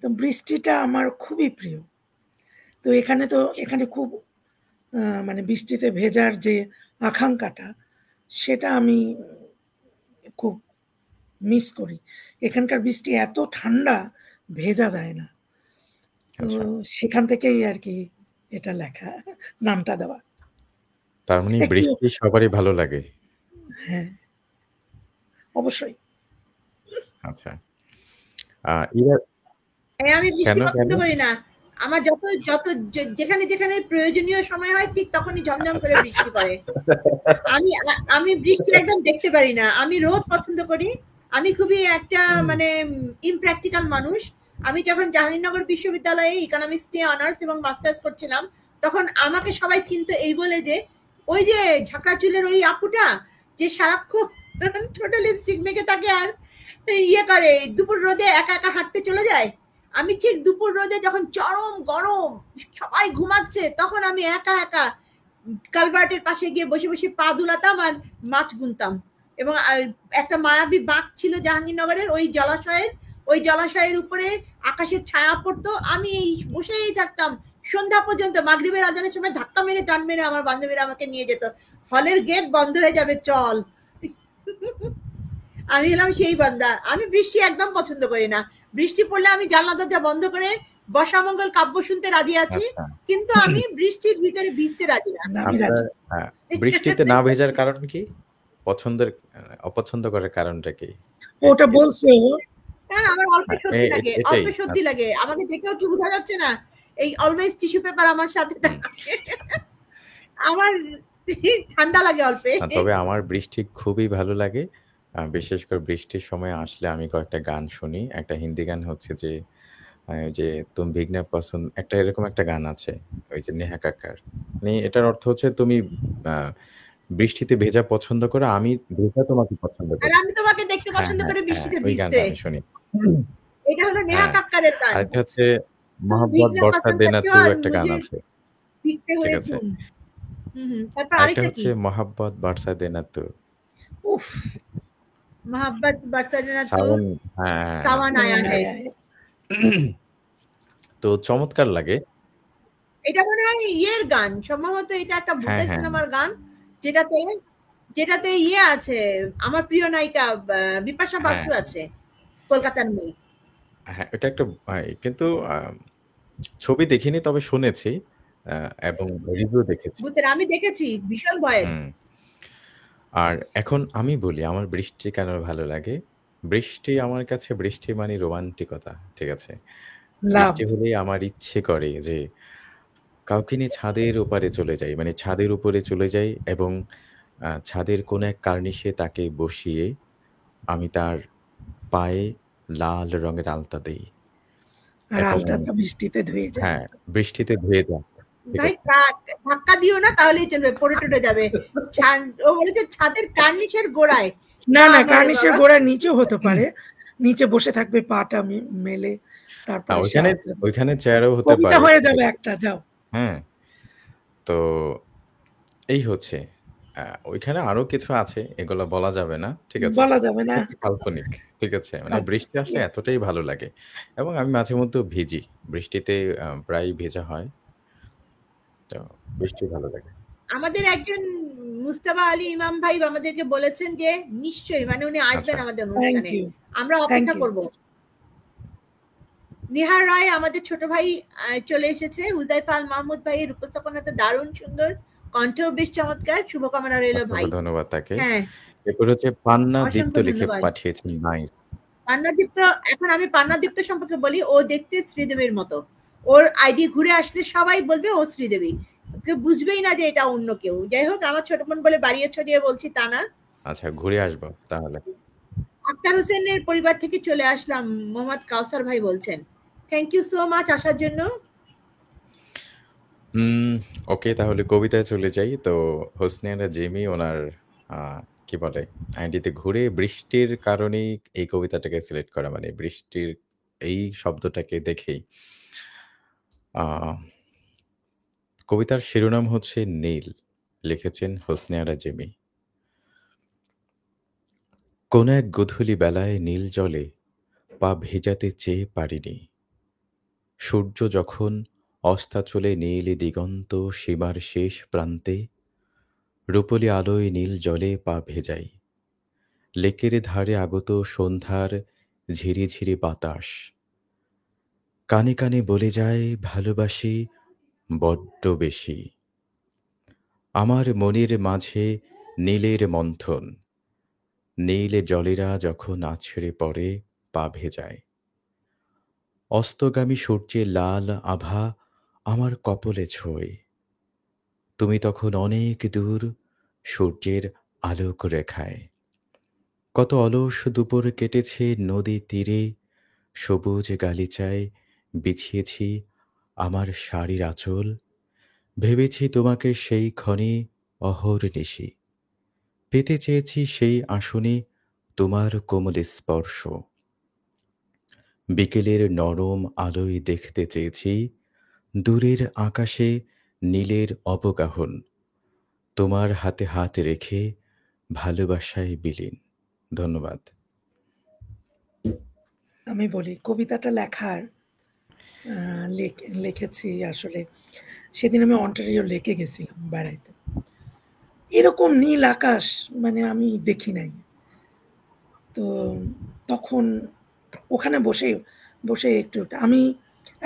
তো বৃষ্টিটা আমার খুবই প্রিয়। তো এখানে খুব মানে বৃষ্টিতে ভেজার যে আকাঙ্ক্ষাটা, সেটা আমি খুব মিস করি। এখানকার বৃষ্টি এত ঠান্ডা, ভেজা যায় না। তো সেখান থেকেই আর কি এটা লেখা, নামটা দেওয়া। তার মানে বৃষ্টি সবারই ভালো লাগে? হ্যাঁ, অবশ্যই। আচ্ছা, আমি বৃষ্টি পছন্দ করি না। আমার যত যেখানে প্রয়োজনীয় সময় হয় ঠিক তখনই ঝমঝম করে বৃষ্টি পড়ে। আমি বৃষ্টি একদম দেখতে পারি না। আমি রোদ পছন্দ করি। আমি খুবই একটা মানে ইমপ্র্যাকটিক্যাল মানুষ। আমি যখন জাহাঙ্গীরনগর বিশ্ববিদ্যালয়ে ইকোনমিক্স নিয়ে অনার্স এবং মাস্টার্স করছিলাম, তখন আমাকে সবাই চিনতো এই বলে যে ওই যে ঝাঁকড়া চুলের ওই আপুটা যে সারাক্ষণ ঠোঁটে লিপস্টিক মেখে থাকে আর ইয়ে করে, দুপুর রোদে একা একা হাঁটতে চলে যায়। আমি ঠিক দুপুর রোদে যখন চরম গরম, সবাই ঘুমাচ্ছে, তখন আমি একা একা কালভার্টের পাশে গিয়ে বসে বসে পা দুলাতাম আর মাছ গুনতাম। এবং একটা মায়াবী বাঁক ছিল জাহাঙ্গীরনগরের ওই জলাশয়ের উপরে আকাশের ছায়া পড়তো, আমি এই বসেই থাকতাম সন্ধ্যা পর্যন্ত। মাগরিবের আজানের সময় ধাক্কা মেরে টান মেরে আমার বান্ধবীরা আমাকে নিয়ে যেত, হলের গেট বন্ধ হয়ে যাবে চল। আমি হলাম সেই বান্দা। আমি বৃষ্টি একদম পছন্দ করি না। বৃষ্টি পড়লে আমি জানলা দরজা বন্ধ করে বর্ষামঙ্গল কাব্য শুনতে রাজি আছি, আচ্ছা কিন্তু আমি বৃষ্টির ভিতরে ভিজতে রাজি না। আমি আপনার রাজি। বৃষ্টিতে না ভেজার কারণ কি? অপছন্দ করার কারণটা কি? ওটা বলছে ও। কারণ আমার অল্প সর্দি লাগে, অল্প সর্দি লাগে। আমাকে দেখেও কি বোঝা যাচ্ছে না? এই অলওয়েজ টিস্যু পেপার আমার সাথে থাকে। আমার ঠান্ডা লাগে অল্পে। তবে আমার বৃষ্টি খুবই ভালো লাগে। বিশেষ করে বৃষ্টির সময় আসলে আমি কয়েকটা গান শুনি। একটা হিন্দি গান হচ্ছে যে যে তুম ভিগনা পছন্দ, একটা এরকম একটা গান আছে, ওই যে নেহা কাক্কার। মানে এটার অর্থ হচ্ছে তুমি বৃষ্টিতে ভেজা পছন্দ করো, আমি ভেজা তোমাকে পছন্দ আর করি। আমি তোমাকে দেখতে পছন্দ করি বৃষ্টিতে ওই গানটা ভিজতে। আমি শুনি। এটা হলো নেহা কাক্কারের গান। আরেকটা হচ্ছে तुम মোহাব্বত भीगना বর্ষা पसंद দেনা करते हो তু और একটা গান मुझे আছে। भीगते ঠিক हुए আছে। तुम। তারপর আরেকটা আরেকটা হচ্ছে কি? মোহাব্বত বর্ষা দেনা তু। উফ, मोहब्बत बरसा देना तू, সাবন, হ্যাঁ। सावन आया है। তো চমৎকার লাগে। এটা মনে হয় ইয়ের গান, সম্ভবত এটা একটা ভূতের সিনেমার গান, যেটাতে যেটাতে ইয়ে আছে, আমার প্রিয় নায়িকা বিপাশা বাসু আছে, কলকাতার মেয়ে। হ্যাঁ, এটা একটা কিন্তু ছবি দেখিনি, তবে শুনেছি এবং রিভিউ দেখেছি। ভূতের আমি দেখেছি, ভীষণ ভয়ের। আর এখন আমি বলি আমার বৃষ্টি কেন ভালো লাগে। বৃষ্টি আমার কাছে, বৃষ্টি মানে রোমান্টিকতা। ঠিক আছে। বৃষ্টি হলেই আমার ইচ্ছে করে যে কাউকে নিয়ে ছাদের ওপারে চলে যাই, মানে ছাদের উপরে চলে যাই এবং ছাদের কোনো এক কার্নিশে তাকে বসিয়ে আমি তার পায়ে লাল রঙের আলতা দেই। আর আলতাটা বৃষ্টিতে ধুয়ে যায়। হ্যাঁ, বৃষ্টিতে ধুয়ে যাক। ভাই ধাক্কা দিও না, তাহলেই চলবে, পড়ে টুটে যাবে। ও বলেছে ছাদের কার্নিশের গোড়ায়। না না, কার্নিশের গোড়ার নিচেও হতে পারে, নিচে বসে থাকবে পাটা মেলে, তারপরে ওইখানে চেয়ারও হতে পারে, কবিতা হয়ে যাবে একটা, যাও। হ্যাঁ, তো এই হচ্ছে। ওইখানে আরো কিছু আছে, এগুলো বলা যাবে না। ঠিক আছে, বলা যাবে না, কাল্পনিক। ঠিক আছে, মানে বৃষ্টি আসলে এতটাই ভালো লাগে এবং আমি মাঝে মধ্যে ভিজি বৃষ্টিতে, প্রায় ভেজা হয়, তো বৃষ্টি ভালো লাগে। আমাদের একজন মুস্তাফা আলী ইমাম ভাই আমাদেরকে বলেছেন যে নিশ্চয়ই, মানে উনি আসবেন আমাদের অনুষ্ঠানে, আমরা অপেক্ষা করব। নিহার রায় আমাদের ছোট ভাই চলে এসেছে, হুজাইফা আল মাহমুদ ভাইয়ের উপস্থাপনা তো দারুণ সুন্দর, কণ্ঠও বেশ চমৎকার, শুভকামনা রইল ভাই। ধন্যবাদ তাকে। হ্যাঁ, এরপর হচ্ছে পান্না দীপ্ত লিখে পাঠিয়েছেন, নাইস। পান্না দীপ্ত, এখন আমি পান্না দীপ্ত সম্পর্কে বলি, ও দেখতে শ্রীদেবীর মতো। ওর আইডি ঘুরে আসলে সবাই বলবে ও শ্রীদেবী, কেউ বুঝবেই না যে এটা অন্য কেউ। যাই হোক, আমার ছোট বোন বলে বাড়িয়ে ছড়িয়ে বলছি তা না। আচ্ছা, ঘুরে আসবো তাহলে। আক্তার হোসেনের পরিবার থেকে চলে আসলাম, মোহাম্মদ কাউসার ভাই বলছেন। থ্যাংক ইউ সো মাচ আসার জন্য। ওকে, তাহলে কবিতায় চলে যাই। তো হোসনিয়ারা জেমি ওনার কি বলে আইডিতে ঘুরে বৃষ্টির কারণেই এই কবিতাটাকে সিলেক্ট করা, মানে বৃষ্টির এই শব্দটাকে দেখেই। কবিতার শিরোনাম হচ্ছে নীল, লিখেছেন হোসনিয়ারা জেমি। কোন এক গধূলি বেলায় নীল জলে পা ভেজাতে চেয়ে পারিনি, সূর্য যখন অস্তাচলে নীল দিগন্ত সীমার শেষ প্রান্তে, রূপলি আলোয় নীল জলে পা ভেজাই। লেকের ধারে আগত সন্ধ্যার ঝিরিঝিরি বাতাস কানে কানে বলে যায় ভালোবাসি বড্ড বেশি। আমার মনের মাঝে নীলের মন্থন, নীল জলেরা যখন আছড়ে পড়ে পা ভেজায়। অস্তগামী সূর্যের লাল আভা আমার কপলে ছোঁয়, তুমি তখন অনেক দূর সূর্যের আলোক রেখায়। কত অলস দুপুর কেটেছে নদী তীরে, সবুজ গালিচায় বিছিয়েছি আমার শাড়ির আঁচল, ভেবেছি তোমাকে সেই ক্ষণে অহর্নিশি, পেতে চেয়েছি সেই আসনে তোমার কোমল স্পর্শ, বিকেলের নরম আলোয় দেখতে চেয়েছি দূরের আকাশে নীলের অবগাহন, তোমার হাতে হাত রেখে ভালোবাসায় বিলীন। ধন্যবাদ। আমি বলি কবিতাটা লেখার লিখেছি আসলে সেদিন আমি অন্টারিও লেকে গেছিলাম বেড়াইতে। এরকম নীল আকাশ মানে আমি দেখি নাই। তো তখন ওখানে বসে বসে একটু আমি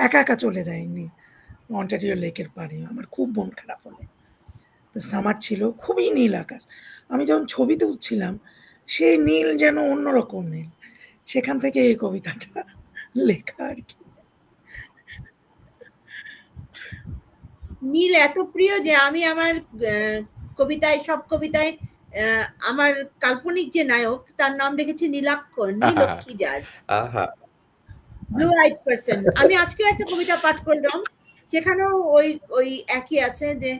একা একা চলে যাইনি অন্টারিও লেকের পাড়ে, আমার খুব মন খারাপ হলে। তো সামার ছিল, খুবই নীল আকাশ। আমি যখন ছবি তুলছিলাম সেই নীল যেন অন্যরকম নীল, সেখান থেকে এই কবিতাটা লেখা আর কি। নীল এত প্রিয় যে আমি আমার কবিতায়, সব কবিতায় আমার কাল্পনিক যে নায়ক তার নাম রেখেছি নীলাক্ষর, নীলক্ষী যার, ব্লু আইড পারসন। আমি আজকে একটা কবিতা পাঠ করলাম, সেখানেও ওই ওই একই আছে যে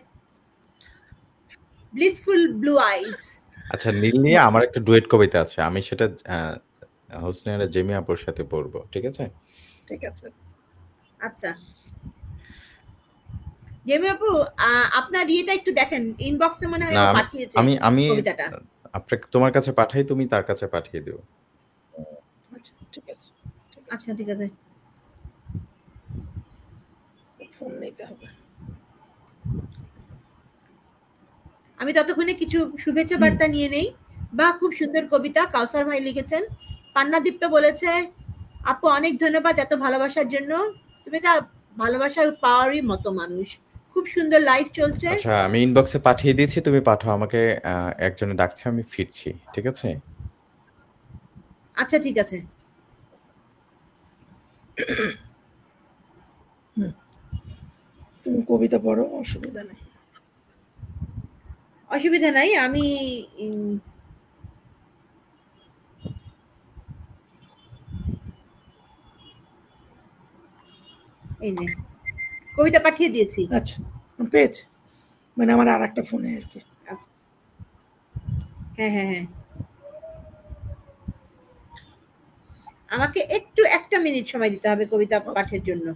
ব্লিসফুল ব্লু আইজ। আচ্ছা, নীল নিয়ে আমার একটা ডুয়েট কবিতা আছে, আমি সেটা হোসনে জেমি আপুর সাথে পড়বো, ঠিক আছে? ঠিক আছে। আচ্ছা জেমি আপু, আপনার ইয়েটা একটু দেখেন, ইনবক্সে মনে হয় পাঠিয়েছে আমি কবিতাটা। আপনাকে তোমার কাছে পাঠাই, তুমি তার কাছে পাঠিয়ে দিও। আচ্ছা ঠিক আছে। আচ্ছা ঠিক আছে, ফোন নিতে হবে। আমি ততক্ষণে কিছু শুভেচ্ছা বার্তা নিয়ে নেই। বা খুব সুন্দর কবিতা কাউসার ভাই লিখেছেন। পান্নাদীপ্ত বলেছে, আপু অনেক ধন্যবাদ এত ভালোবাসার জন্য, তুমি তা ভালোবাসার পাওয়ারই মতো মানুষ। খুব সুন্দর লাইভ চলছে। আচ্ছা, আমি ইনবক্সে পাঠিয়ে দিয়েছি, তুমি পাঠাও আমাকে। একজনে ডাকছে, আমি ফিরছি, ঠিক আছে? আচ্ছা ঠিক আছে। তুমি কবিতা পড়ো, অসুবিধা নেই। অসুবিধা নাই, আমি এই নে কবিতা পাঠিয়ে দিয়েছি। আচ্ছা পেয়েছি, মানে আমার আর একটা ফোনে আর কি। হ্যাঁ হ্যাঁ হ্যাঁ, আমাকে একটু 1 মিনিট সময় দিতে হবে কবিতা পাঠের জন্য।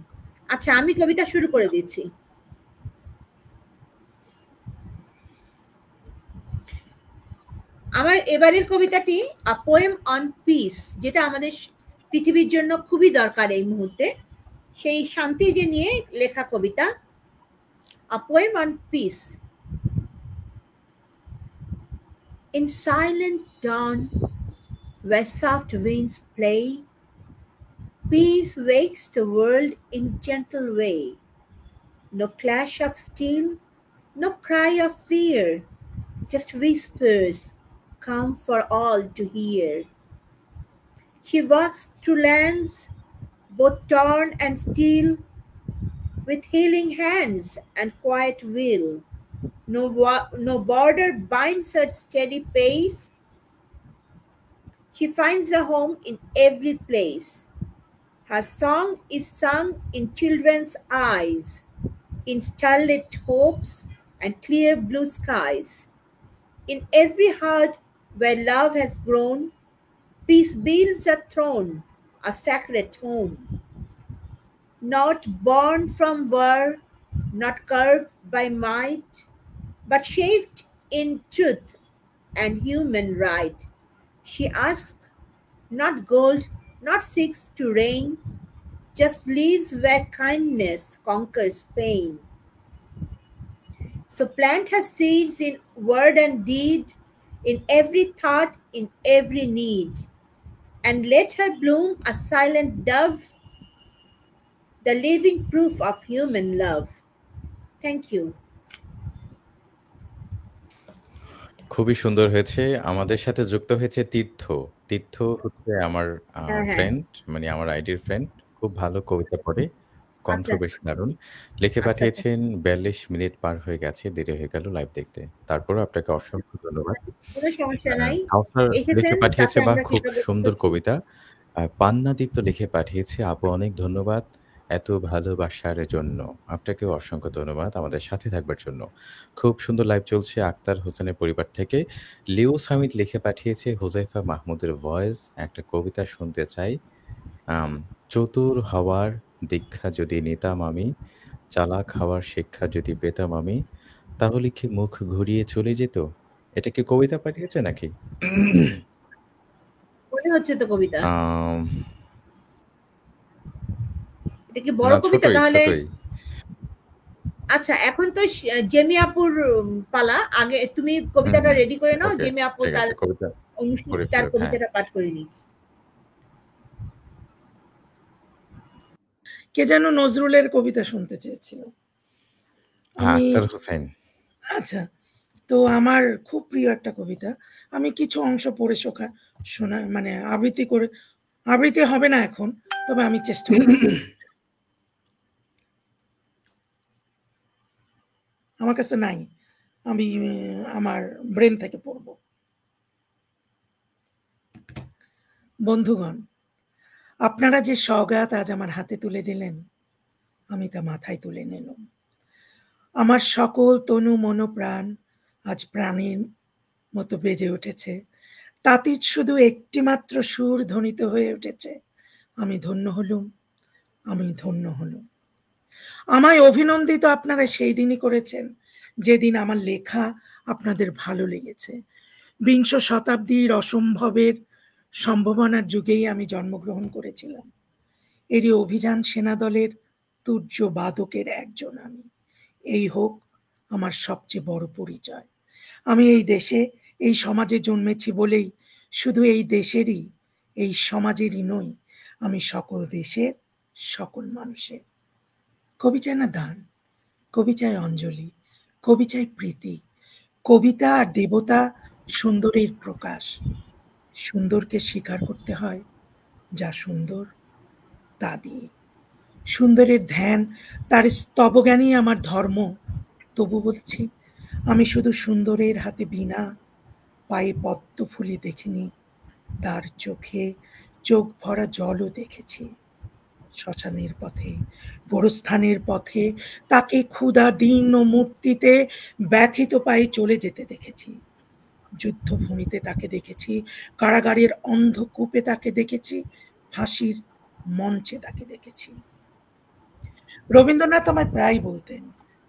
আচ্ছা আমি কবিতা শুরু করে দিচ্ছি। আমার এবারের কবিতাটি আ পোয়েম অন পিস, যেটা আমাদের পৃথিবীর জন্য খুবই দরকার এই মুহূর্তে, সেই শান্তিকে নিয়ে লেখা কবিতা a poem on peace. In silent dawn, where soft winds play, peace wakes the world in gentle way. No clash of steel, no cry of fear, just whispers come for all to hear. She walks through lands both torn and steel, with healing hands and quiet will. No border binds her steady pace. She finds a home in every place. Her song is sung in children's eyes, in starlit hopes and clear blue skies. In every heart where love has grown, peace builds a throne, a sacred home. Not born from war, not curved by might, but shaped in truth and human right. She asks not gold, not seeks to reign, just lives where kindness conquers pain. So plant her seeds in word and deed, in every thought, in every need, and let her bloom a silent dove, the living proof of human love. Thank you. খুবই সুন্দর হয়েছে। আমাদের সাথে যুক্ত হয়েছে তীর্থ। তীর্থ হচ্ছে আমার friend, মানে আমার আইডির ফ্রেন্ড। খুব ভালো কবিতা পড়ে, কণ্ঠ আচ্ছা। বেশ দারুণ। লিখে আচ্ছা, পাঠিয়েছেন ৪২ মিনিট পার হয়ে গেছে, দেরি হয়ে গেল লাইভ দেখতে। তারপরেও আপনাকে অসংখ্য ধন্যবাদ। কোনো সমস্যা নাই। কাউসার লিখে এসেছেন, পাঠিয়েছে, তাতে বাহ! আমরা খুব কৃতজ্ঞতা সুন্দর করছি। কবিতা। পান্নাদীপ্ত লিখে পাঠিয়েছে, আপু অনেক ধন্যবাদ এত ভালোবাসার জন্য। আপনাকেও অসংখ্য ধন্যবাদ আমাদের সাথে থাকবার জন্য। খুব সুন্দর লাইভ চলছে আক্তার হোসেনের পরিবার থেকে। লিওস হামিদ লিখে পাঠিয়েছে, হুজাইফা মাহমুদের ভয়েস একটা কবিতা শুনতে চাই। আম চতুর হওয়ার দীক্ষা যদি নিতাম আমি, চালাক হওয়ার শিক্ষা যদি পেতাম আমি, তাহলে কি মুখ ঘুরিয়ে চলে যেত? এটা কি কবিতা পাঠিয়েছে নাকি? মনে হচ্ছে তো কবিতা। আম এটা কি বড় না, কবিতা ছোটই, তাহলে? ছোটই। আচ্ছা, এখন তো জেমি আপুর পালা। আগে তুমি হুম, কবিতাটা হুম। রেডি করে নাও, ওকে, জেমি আপু ঠিক তার আছে। কবিতা পড়ে তার ফেলুক, হ্যাঁ। কবিতাটা পাঠ করে নিক। কে যেন নজরুলের কবিতা শুনতে চেয়েছিল। হ্যাঁ, আমি আক্তার হোসেন। আচ্ছা, তো আমার খুব প্রিয় একটা কবিতা। আমি কিছু অংশ পড়ে শোনা মানে আবৃত্তি হবে না এখন, তবে আমি চেষ্টা করব। আমার কাছে নাই, আমি আমার ব্রেন থেকে পড়ব। বন্ধুগণ, আপনারা যে সওগাত আজ আমার হাতে তুলে দিলেন, আমি তা মাথায় তুলে নিলাম। আমার সকল তনু মন প্রাণ আজ প্রাণীর মতো বেজে উঠেছে। তাতির শুধু একটি মাত্র সুর ধ্বনিত হয়ে উঠেছে। আমি ধন্য হলুম, আমি ধন্য হলুম। আমায় অভিনন্দিত আপনারা সেই দিনই করেছেন যেদিন আমার লেখা আপনাদের ভালো লেগেছে। বিংশ শতাব্দীর অসম্ভবের সম্ভাবনার যুগেই আমি জন্মগ্রহণ করেছিলাম। এরই অভিযান সেনাদলের তুর্য বাদকের একজন আমি। এই হোক আমার সবচেয়ে বড় পরিচয়। আমি এই দেশে, এই সমাজে জন্মেছি বলেই শুধু এই দেশেরই, এই সমাজেরই নই, আমি সকল দেশের, সকল মানুষের। কবি চায় না দান, কবি চায় অঞ্জলি, কবি চায় প্রীতি। কবিতা আর দেবতা সুন্দরের প্রকাশ। সুন্দরকে স্বীকার করতে হয় যা সুন্দর তা দিয়ে। সুন্দরের ধ্যান, তার স্তবজ্ঞানই আমার ধর্ম। তবু বলছি, আমি শুধু সুন্দরের হাতে বীণা, পায়ে পদ্ম ফুলে দেখিনি, তার চোখে চোখ ভরা জলও দেখেছি। শ্মশানের পথে, গোরস্থানের পথে তাকে ক্ষুধা দীর্ণ মূর্তিতে ব্যথিত পায়ে চলে যেতে দেখেছি। যুদ্ধভূমিতে তাকে দেখেছি, কারাগারের অন্ধকূপে তাকে দেখেছি, ফাঁসির মঞ্চে তাকে দেখেছি। রবীন্দ্রনাথ আমায় প্রায় বলতেন,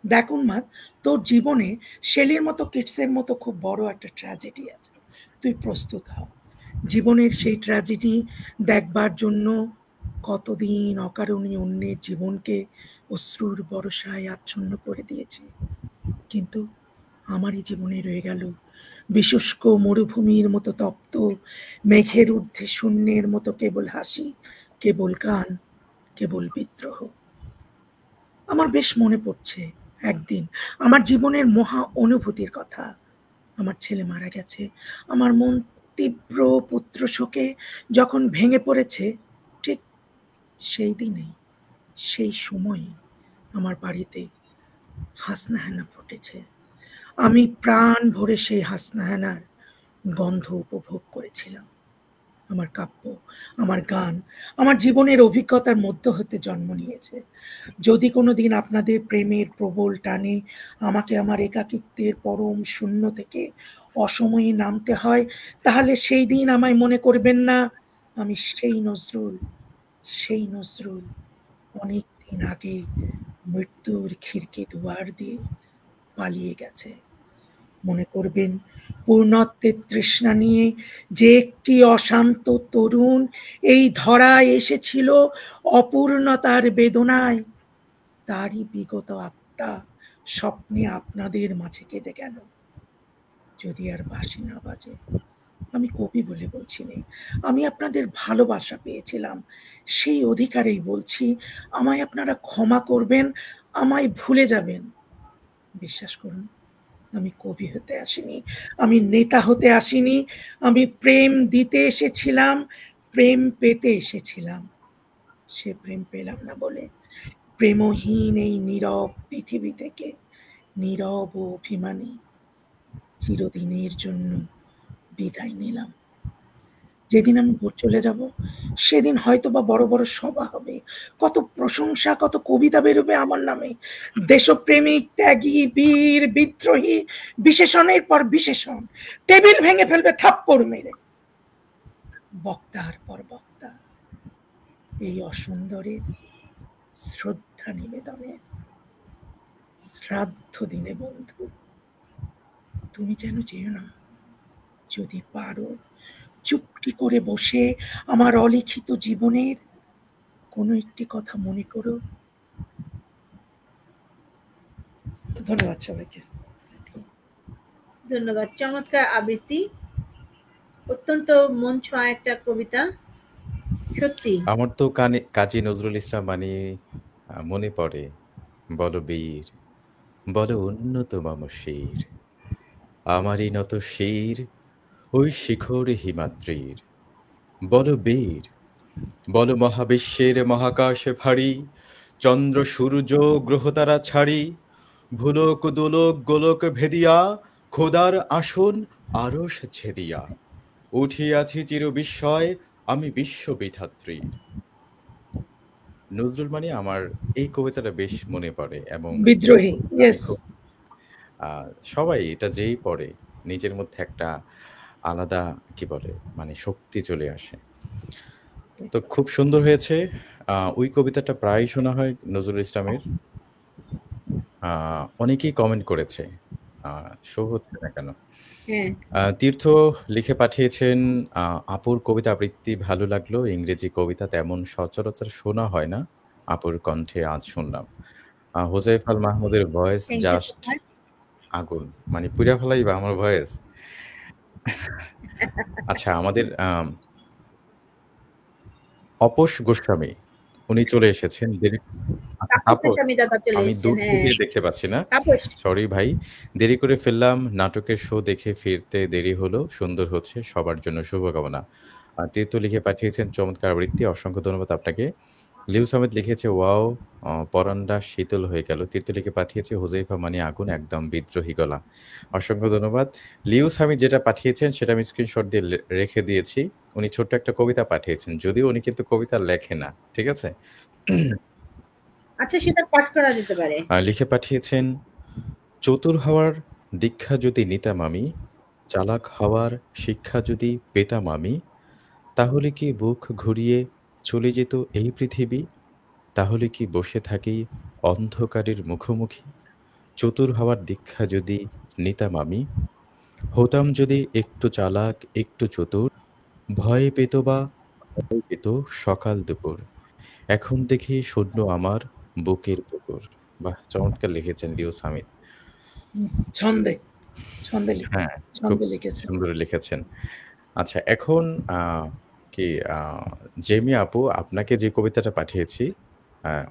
দেখ উন্মাদ, তোর জীবনে শেলির মতো কিটসের মতো খুব বড় একটা ট্র্যাজেডি আছে, তুই প্রস্তুত হ। জীবনের সেই ট্র্যাজেডি দেখবার জন্য কতদিন অকারণে অন্যের জীবনকে অশ্রুর বরসায় আচ্ছন্ন করে দিয়েছে, কিন্তু আমারই জীবনে রয়ে গেল বিশুষ্ক মরুভূমির মতো তপ্ত, মেঘের ঊর্ধ্বে শূন্যের মতো কেবল হাসি, কেবল গান, কেবল বিদ্রোহ। আমার বেশ মনে পড়ছে একদিন আমার জীবনের মহা অনুভূতির কথা। আমার ছেলে মারা গেছে, আমার মন তীব্র পুত্র শোকে যখন ভেঙে পড়েছে, ঠিক সেই দিনেই, সেই সময়ে আমার বাড়িতে হাসনাহেনা ফুটেছে। আমি প্রাণ ভরে সেই হাসনাহেনার গন্ধ উপভোগ করেছিলাম। আমার কাব্য, আমার গান, আমার জীবনের অভিজ্ঞতার মধ্য হতে জন্ম নিয়েছে। যদি কোনোদিন আপনাদের প্রেমের প্রবল টানে আমাকে আমার একাকিত্বের পরম শূন্য থেকে অসময়ে নামতে হয়, তাহলে সেই দিন আমায় মনে করবেন না আমি সেই নজরুল, সেই নজরুল অনেক দিন আগে মৃত্যুর খিড়কি দুয়ার দিয়ে পালিয়ে গেছে। মনে করবেন পূর্ণত্বের তৃষ্ণা নিয়ে যে একটি অশান্ত তরুণ এই ধরায় এসেছিল অপূর্ণতার বেদনায়, তারই বিগত আত্মা স্বপ্নে আপনাদের মাঝে কেঁদে গেল। যদি আর বাঁশি না বাজে, আমি কবি বলে বলছি নে, আমি আপনাদের ভালোবাসা পেয়েছিলাম, সেই অধিকারেই বলছি, আমায় আপনারা ক্ষমা করবেন, আমায় ভুলে যাবেন। বিশ্বাস করুন, আমি কবি হতে আসিনি, আমি নেতা হতে আসিনি, আমি প্রেম দিতে এসেছিলাম, প্রেম পেতে এসেছিলাম। সে প্রেম পেলাম না বলে প্রেমহীন এই নীরব পৃথিবী থেকে নীরব ও অভিমানী চিরদিনের জন্য বিদায় নিলাম। যেদিন আমি ভোট চলে যাব সেদিন হয়তো বা বড় বড় সভা হবে, কত প্রশংসা, কত কবিতা বেরোবে আমার নামে, দেশপ্রেমিক, ত্যাগী, বীর, বিদ্রোহী, বিশেষণের পর বিশেষণ, টেবিল ভেঙে ফেলবে থাপ্পড় মেরে বক্তার পর বক্তা। এই অসুন্দরের শ্রদ্ধা নিবেদনে শ্রাদ্ধ দিনে বন্ধু তুমি যেন যেও না, যদি পারো চুপটি করে বসে আমার অলিখিত জীবনের কোনো একটি কথা মনে করো। ধন্যবাদ সবাইকে। ধন্যবাদ, চমৎকার আবৃত্তি, অত্যন্ত মন ছোঁয়া একটা কবিতা। সত্যি আমার তো কাজী নজরুল ইসলাম মানে মনে পড়ে, বলো বীর, বলো উন্নত মম শির, আমারই নত শির ওই শিখর হিমাদ্রির, বলো বীর, বলো মহাবিশ্বের মহাকাশে ভারী, চন্দ্র সূর্য গ্রহতারা ছাড়ি, ভুলোক দোলক গোলক ভেদিয়া, খোদার আসন আরশ ছেদিয়া, উঠিয়াছি চির বিস্ময় আমি বিশ্ববিধাত্রীর। নজরুল মানে আমার এই কবিতাটা বেশ মনে পড়ে এবং বিদ্রোহী, ইয়েস, সবাই এটা যেই পড়ে নিজের মধ্যে একটা আলাদা কি বলে মানে শক্তি চলে আসে। তো খুব সুন্দর হয়েছে। ওই কবিতাটা প্রায় শোনা হয় নজরুল ইসলামের। অনেকেই কমেন্ট করেছে, শো হচ্ছে না কেন। তীর্থ লিখে পাঠিয়েছেন, আপুর কবিতা আবৃত্তি ভালো লাগলো, ইংরেজি কবিতা তেমন সচরাচর শোনা হয় না, আপুর কণ্ঠে আজ শুনলাম। হোজাইফাল মাহমুদের ভয়েস জাস্ট আগুন, মানে পুরা ফেলাই বা আমার ভয়েস। আচ্ছা, আমাদের অপোস গোস্বামী উনি চলে এসেছেন। আমি দূর থেকে দেখতে পাচ্ছি না, সরি ভাই, দেরি করে ফেললাম, নাটকের শো দেখে ফিরতে দেরি হলো, সুন্দর হচ্ছে, সবার জন্য শুভকামনা। তীর্থ লিখে পাঠিয়েছেন চমৎকার আবৃত্তি, অসংখ্য ধন্যবাদ আপনাকে। লিউস আহমেদ লিখেছে ওয়াও, পরান্ডা শীতল হয়ে গেল। তীর্থ লিখে পাঠিয়েছে হুজাইফা মানে আগুন, একদম বিদ্রোহী গলা। অসংখ্য ধন্যবাদ। লিউস আহমেদ যেটা পাঠিয়েছেন সেটা আমি স্ক্রিনশট দিয়ে রেখে দিয়েছি। উনি ছোট্ট একটা কবিতা পাঠিয়েছেন, যদিও উনি কিন্তু কবিতা লেখে না, ঠিক আছে? আচ্ছা, সেটা পাঠ করা যেতে পারে। লিখে পাঠিয়েছেন, চতুর হওয়ার দীক্ষা যদি নিতাম আমি, চালাক হওয়ার শিক্ষা যদি পেতাম আমি, তাহলে কি বুক ঘুরিয়ে চলে যেত এই পৃথিবী? তাহলে কি বসে থাকি অন্ধকারের মুখোমুখি? চতুর হওয়ার দীক্ষা যদি নিতাম আমি, হতাম যদি একটু চালাক একটু চতুর, ভয় পেত বা ভয় পেত সকাল দুপুর, এখন দেখি শূন্য আমার বুকের পুকুর। বাহ, চমৎকার লিখেছেন লিউস হামিদ। ছন্দে হ্যাঁ, খুব সুন্দর লিখেছেন। আচ্ছা, এখন কি জেমি আপু আপনাকে যে কবিতাটা পাঠিয়েছি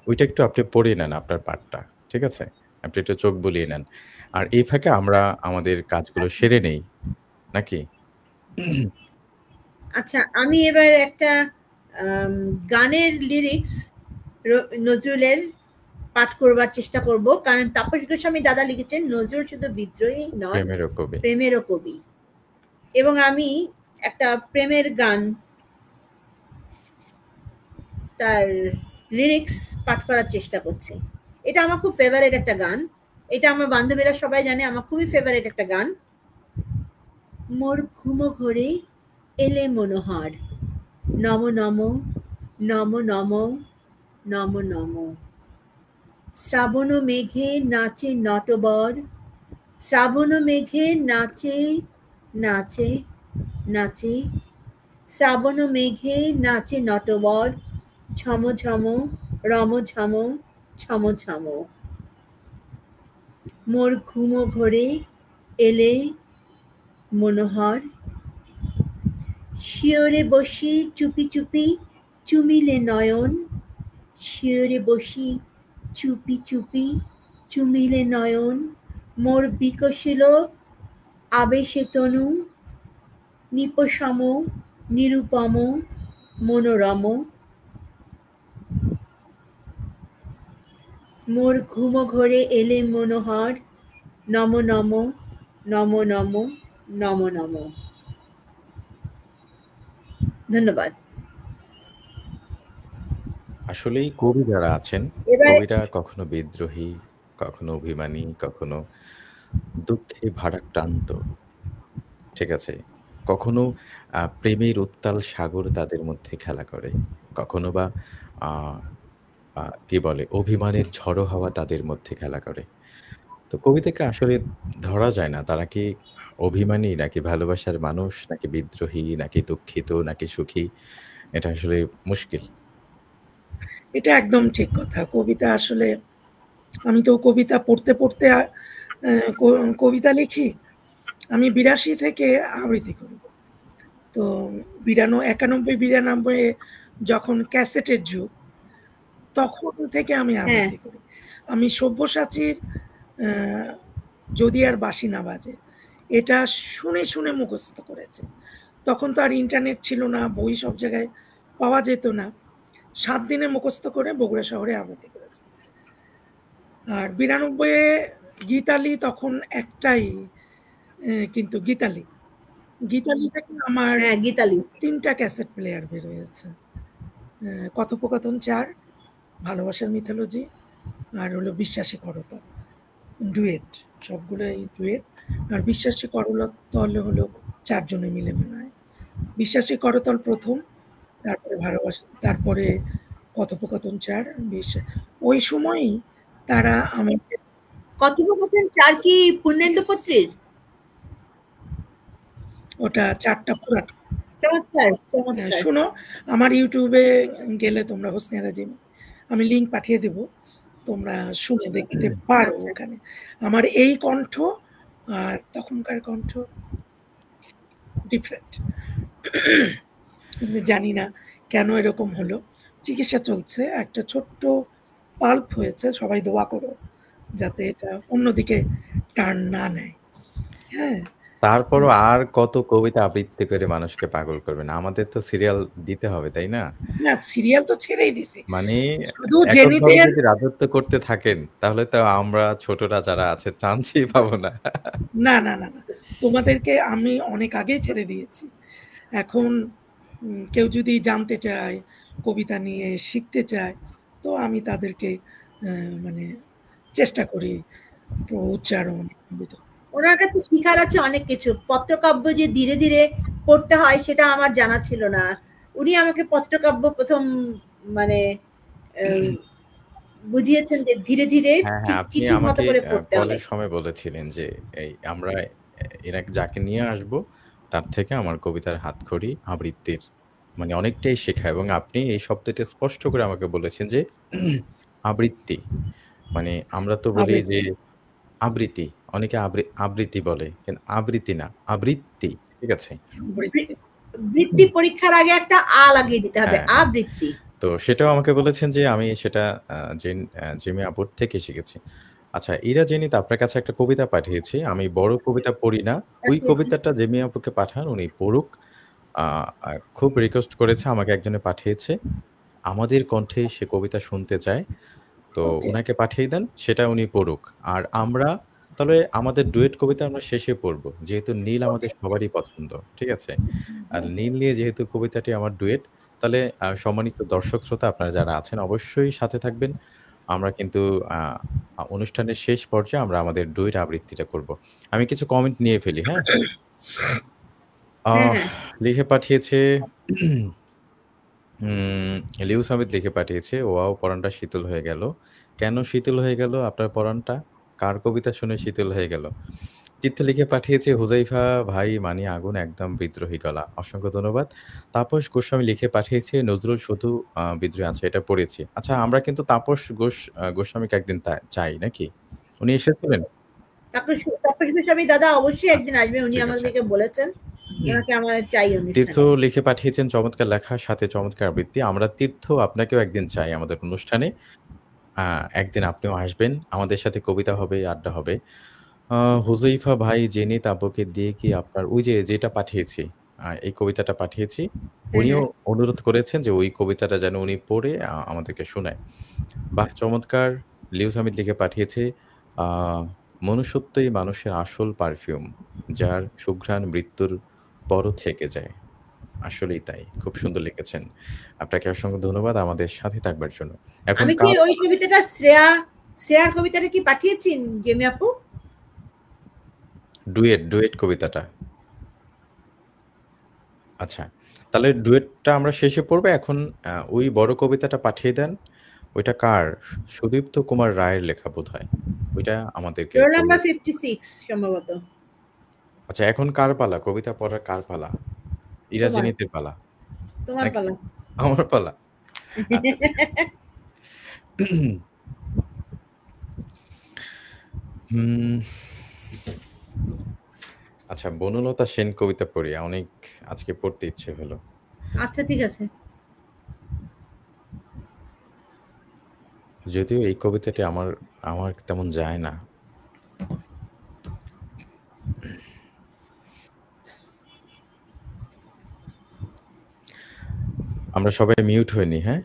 ওইটা একটু আপনি পড়ে নেন আপনার পাঠটা, ঠিক আছে? আপনি একটু চোখ বুলিয়ে নেন, আর এই ফাঁকে আমরা আমাদের কাজগুলো সেরে নেই, নাকি? আচ্ছা, আমি এবার একটা গানের লিরিক্স নজরুলের পাঠ করবার চেষ্টা করব, কারণ তাপস গোস্বামী দাদা লিখেছেন নজরুল শুধু বিদ্রোহী নয়, প্রেমেরও কবি। এবং আমি একটা প্রেমের গান তার লিরিক্স পাঠ করার চেষ্টা করছি। এটা আমার খুব ফেভারিট একটা গান, এটা আমার বান্ধবীরা সবাই জানে, আমার খুবই ফেভারিট একটা গান। মোর ঘুমো ঘরে এলে মনোহর, নম নম নম নম নম নম, শ্রাবণ মেঘে নাচে নটবর, শ্রাবণ মেঘে নাচে নাচে নাচে, শ্রাবণ মেঘে নাচে নটবর, ঝম ঝম রম ঝম ছম ছম, মোর ঘুমো ঘরে এলে মনোহর, শিয়রে বসি চুপি চুপি চুমিলে নয়ন, শিয়রে বসি চুপি চুপি চুমিলে নয়ন, মোর বিকশিল আবেশে তনু, নিপসম নিরুপম মনোরম, মোর ঘুমো ঘরে এলে মনোহর, নম নম নম নম নম নম। ধন্যবাদ। আসলেই কবি যারা আছেন, এবারে কবিরা কখনো বিদ্রোহী, কখনো অভিমানী, কখনো দুঃখে ভারাক্রান্ত। ঠিক আছে? কখনো প্রেমের উত্তাল সাগর তাদের মধ্যে খেলা করে। কখনো বা আ আ কি বলে? অভিমানের ঝড়ো হাওয়া তাদের মধ্যে খেলা করে। তো কবিতাকে আসলে ধরা যায় না। তারা কি অভিমানী নাকি ভালোবাসার মানুষ, নাকি বিদ্রোহী, নাকি দুঃখিত, নাকি সুখী? এটা আসলে মুশকিল। এটা একদম ঠিক কথা। কবিতা আসলে আমি তো কবিতা পড়তে, পড়তে কবিতা লিখি। আমি ৮২ থেকে আবৃত্তি করি। তো ৯১-৯২ এ যখন ক্যাসেটের যুগ, তখন থেকে আমি হ্যাঁ। আবৃত্তি করি। আমি সব্যসাচীর আ 'যদি আর বাঁশি না বাজে' এটা শুনে, শুনে মুখস্থ করেছি। তখন তো আর ইন্টারনেট ছিল না, বই সব জায়গায় পাওয়া যেত না। ৭ দিনে মুখস্থ করে বগুড়া শহরে আবৃত্তি করেছি। আর ৯২ এ গীতালি তখন একটাই কিন্তু গীতালি। গীতালি থেকে আমার হ্যাঁ, গীতালি। ৩ টা ক্যাসেট প্লেয়ার বের হয়েছে। কথোপকথন ৪, ভালোবাসার মিথোলজি আর হলো বিশ্বাসী করতল। ডুয়েট, সবগুলোই ডুয়েট। আর বিশ্বাসী করতল হলো ৪ জনে মিলে বানায়। বিশ্বাসী করতল ১ম, তারপরে ভালোবাসা, তারপরে কথোপকথন ৪, ওই সময়ই তারা আমাকে কথোপকথন ৪ কি পূর্ণেন্দু Yes. পত্রীর? ওটা ৪ টা পুরাটা। চমৎকার, চমৎকার। শোনো, আমার YouTube এ গেলে তোমরা হোসনে রাজিম, আমি লিংক পাঠিয়ে দেব। তোমরা শুনে দেখতে পারো আচ্ছা। ওখানে। আমার এই কণ্ঠ আর তখনকার কণ্ঠ ডিফারেন্ট। জানি না কেন এরকম হলো। চিকিৎসা চলছে। একটা ছোট্ট পাল্প হয়েছে। সবাই দোয়া করো যাতে এটা অন্যদিকে টার্ন না নেয়। হ্যাঁ? তারপরও আর কত কবিতা আবৃত্তি করে মানুষকে পাগল করবেন? আমাদের তো সিরিয়াল দিতে হবে, তাই না? না, সিরিয়াল তো ছেড়েই দিছি। মানে শুধু এককভাবে জেনিথের যদি রাজত্ব করতে থাকেন, তাহলে তো আমরা ছোটরা যারা আছে চান্সই পাবো না। না, না, না, না। তোমাদেরকে আমি অনেক আগেই ছেড়ে দিয়েছি। এখন কেউ যদি জানতে চায়, কবিতা নিয়ে শিখতে চায়, তো আমি তাদেরকে মানে চেষ্টা করি উচ্চারণ, কবিতা। ওনার কাছে শিখার আছে অনেক কিছু। পত্রকাব্য যে ধীরে, ধীরে পড়তে হয় সেটা আমার জানা ছিল না। উনি আমাকে পত্রকাব্য ১ম মানে বুঝিয়েছেন যে ধীরে, ধীরে হ্যাঁ, হ্যাঁ, আপনি চিঠির মতো আমাকে করে পড়তে কলের হয়। সময় বলেছিলেন যে, আমরা এনাকে যাকে নিয়ে আসবো, তার থেকে আমার কবিতার হাতখড়ি আবৃত্তির মানে অনেকটাই শেখা এবং আপনি এই শব্দটা স্পষ্ট করে আমাকে বলেছেন যে, আবৃত্তি। মানে আমরা তো বলি যে আবৃত্তি। আবৃত্তি। অনেকে আবৃত্তি বলে। কিন্তু আবৃত্তি না, আবৃত্তি। ঠিক আছে? আবৃত্তি। বৃত্তি পরীক্ষার আগে একটা লাগিয়ে দিতে হবে। হ্যাঁ, হ্যাঁ। আবৃত্তি। তো সেটাও আমাকে বলেছেন যে আমি সেটা জেমি আপুর থেকে শিখেছি। আচ্ছা, ইরা জেনিত আপনার কাছে একটা কবিতা পাঠিয়েছি। আমি বড় কবিতা পড়ি না। ওই কবিতাটা জেমি আপুকে পাঠান, উনি পড়ুক। আ আ খুব রিকোয়েস্ট করেছে, আমাকে একজনে পাঠিয়েছে। আমাদের কণ্ঠে সে কবিতা শুনতে চায়। তো ওকে। উনাকে পাঠিয়ে দেন, সেটা উনি পড়ুক। আর আমরা তাহলে আমাদের ডুয়েট কবিতা আমরা শেষে পড়ব। যেহেতু নীল আমাদের সবারই পছন্দ। ঠিক আছে? আর নীল নিয়ে যেহেতু কবিতাটি আমার ডুয়েট, তাহলে সম্মানিত দর্শক শ্রোতা আপনারা যারা আছেন অবশ্যই সাথে থাকবেন। আমরা কিন্তু আ আ অনুষ্ঠানের শেষ পর্যায়ে আমরা আমাদের ডুয়েট আবৃত্তিটা করব। আমি কিছু কমেন্ট নিয়ে ফেলি, হ্যাঁ? হ্যাঁ, আহ হ্যাঁ। লিখে পাঠিয়েছে লিউস আহমেদ লিখে পাঠিয়েছে, "ওয়াও! পরাণটা শীতল হয়ে গেল।" কেন শীতল হয়ে গেল আপনার পরাণটা? কার কবিতা শুনে শীতল হয়ে গেল? চিত্র লিখে পাঠিয়েছে, "হুজাইফা ভাই মানি আগুন একদম বিদ্রোহী গলা।" অসংখ্য ধন্যবাদ। তাপস গোস্বামী লিখে পাঠিয়েছে, "নজরুল শুধু বিদ্রোহী আছে।" এটা পড়েছি। আচ্ছা, আমরা কিন্তু তাপস গোস্বামীকে একদিন চাই নাকি? উনি এসেছিলেন? তাপস গোস্বামী দাদা অবশ্যই একদিন আসবে। উনি ঠিক আছে। আমাদেরকে বলেছেন। ওনাকে আমার চাই তীর্থ অনুষ্ঠানে। লিখে পাঠিয়েছেন, "চমৎকার লেখা, সাথে চমৎকার আবৃত্তি।" আমরা তীর্থ আপনাকেও একদিন চাই আমাদের অনুষ্ঠানে। আ একদিন আপনিও আসবেন। আমাদের সাথে কবিতা হবে, আড্ডা হবে। আ হুযাইফা ভাই জেনিত আব্বুকে দিয়ে কি আপনার ওই যে যেটা পাঠিয়েছি, এই কবিতাটা পাঠিয়েছি। হ্যাঁ, উনিও হ্যাঁ। অনুরোধ করেছেন যে ওই কবিতাটা যেন উনি পড়ে আমাদেরকে শোনায়। বাহ! চমৎকার! লিউস হামিদ লিখে পাঠিয়েছে, আ "মনুষ্যত্বই মানুষের আসল পারফিউম, যার সুঘ্রাণ মৃত্যুর পরও থেকে যায়।" আসলেই তাই। খুব সুন্দর লিখেছেন। আপনাকে অসংখ্য ধন্যবাদ আমাদের সাথে থাকবার জন্য। এখন আমি কি ওই কবিতাটা শ্রেয়ার কবিতাটা কি পাঠিয়েছেন জেমি আপু? ডুয়েট কবিতাটা। আচ্ছা। তাহলে ডুয়েটটা আমরা শেষে পড়বো। এখন ওই বড় কবিতাটা পাঠিয়ে দেন। ওইটা কার? সুদীপ্ত কুমার রায়ের লেখা বোধহয়। ওইটা আমাদেরকে রোল একটু নাম্বার 56 সম্ভবত। আচ্ছা, এখন কার পালা? কবিতা পড়ার কার পালা? তোমার ইরাজিনীতের পালা তোমার নাকি? পালা। আমার পালা? আচ্ছা, ঠিক আছে। হুম। আচ্ছা, বনলতা সেন কবিতা পড়ি। অনেক আজকে পড়তে ইচ্ছে হলো। আচ্ছা, ঠিক আছে। যদিও এই কবিতাটি আমার তেমন যায় না। আমরা সবাই মিউট হয়ে নিই, হ্যাঁ?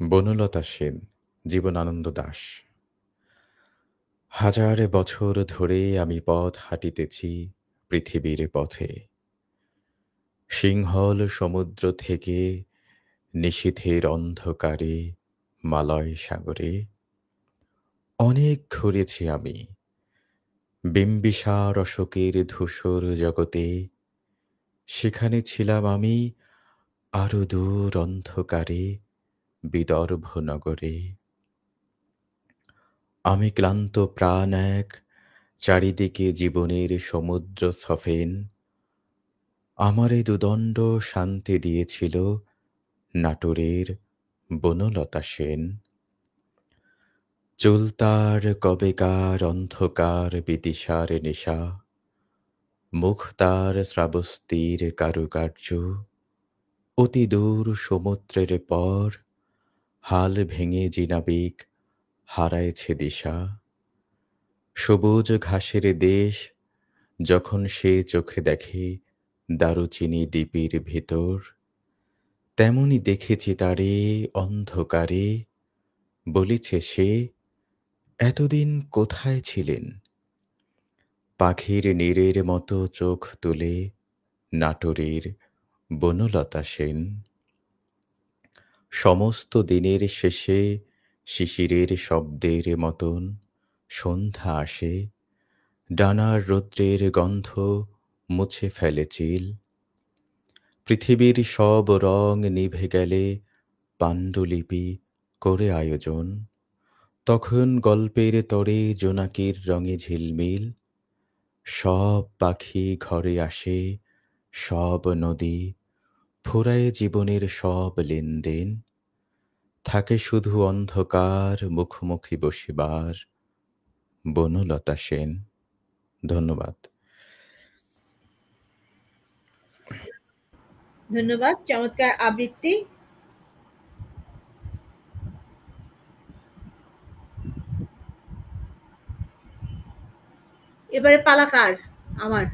বনলতা সেন, জীবনানন্দ দাশ। হাজার বছর ধরে আমি পথ হাঁটিতেছি পৃথিবীর পথে। সিংহল সমুদ্র থেকে নিশীথের অন্ধকারে মালয় সাগরে অনেক ঘুরেছি আমি। বিম্বিসার অশোকের ধূসর জগতে সেখানে ছিলাম আমি আরো দূর অন্ধকারে বিদর্ভ নগরে। আমি ক্লান্ত প্রাণ এক, চারিদিকে জীবনের সমুদ্র সফেন। আমারে দুদণ্ড শান্তি দিয়েছিল নাটোরের বনলতা সেন। চুল তার কবেকার অন্ধকার বিদিশার নেশা, মুখ তার শ্রাবস্তির কারুকার্য। অতি দূর সমুদ্রের পর হাল ভেঙে জিনাবিক হারায়েছে দিশা। সবুজ ঘাসের দেশ যখন সে চোখে দেখে দারুচিনি দ্বীপের ভেতর, তেমনি দেখেছি তারে অন্ধকারে। বলিছে সে, এতদিন কোথায় ছিলেন? পাখির নীড়ের মতো চোখ তুলে নাটোরের বনলতা সেন। সমস্ত দিনের শেষে শিশিরের শব্দের মতন সন্ধ্যা আসে। ডানার রৌদ্রের গন্ধ মুছে ফেলে চিল। পৃথিবীর সব রং নিভে গেলে পাণ্ডুলিপি করে আয়োজন। তখন গল্পের তরে জোনাকির রঙে ঝিলমিল। সব পাখি ঘরে আসে, সব নদী ফুরায় জীবনের সব লেনদেন। থাকে শুধু অন্ধকার মুখোমুখি বসিবার বনলতা সেন। ধন্যবাদ। ধন্যবাদ, চমৎকার আবৃত্তি। এবারে পালা কার? আমার।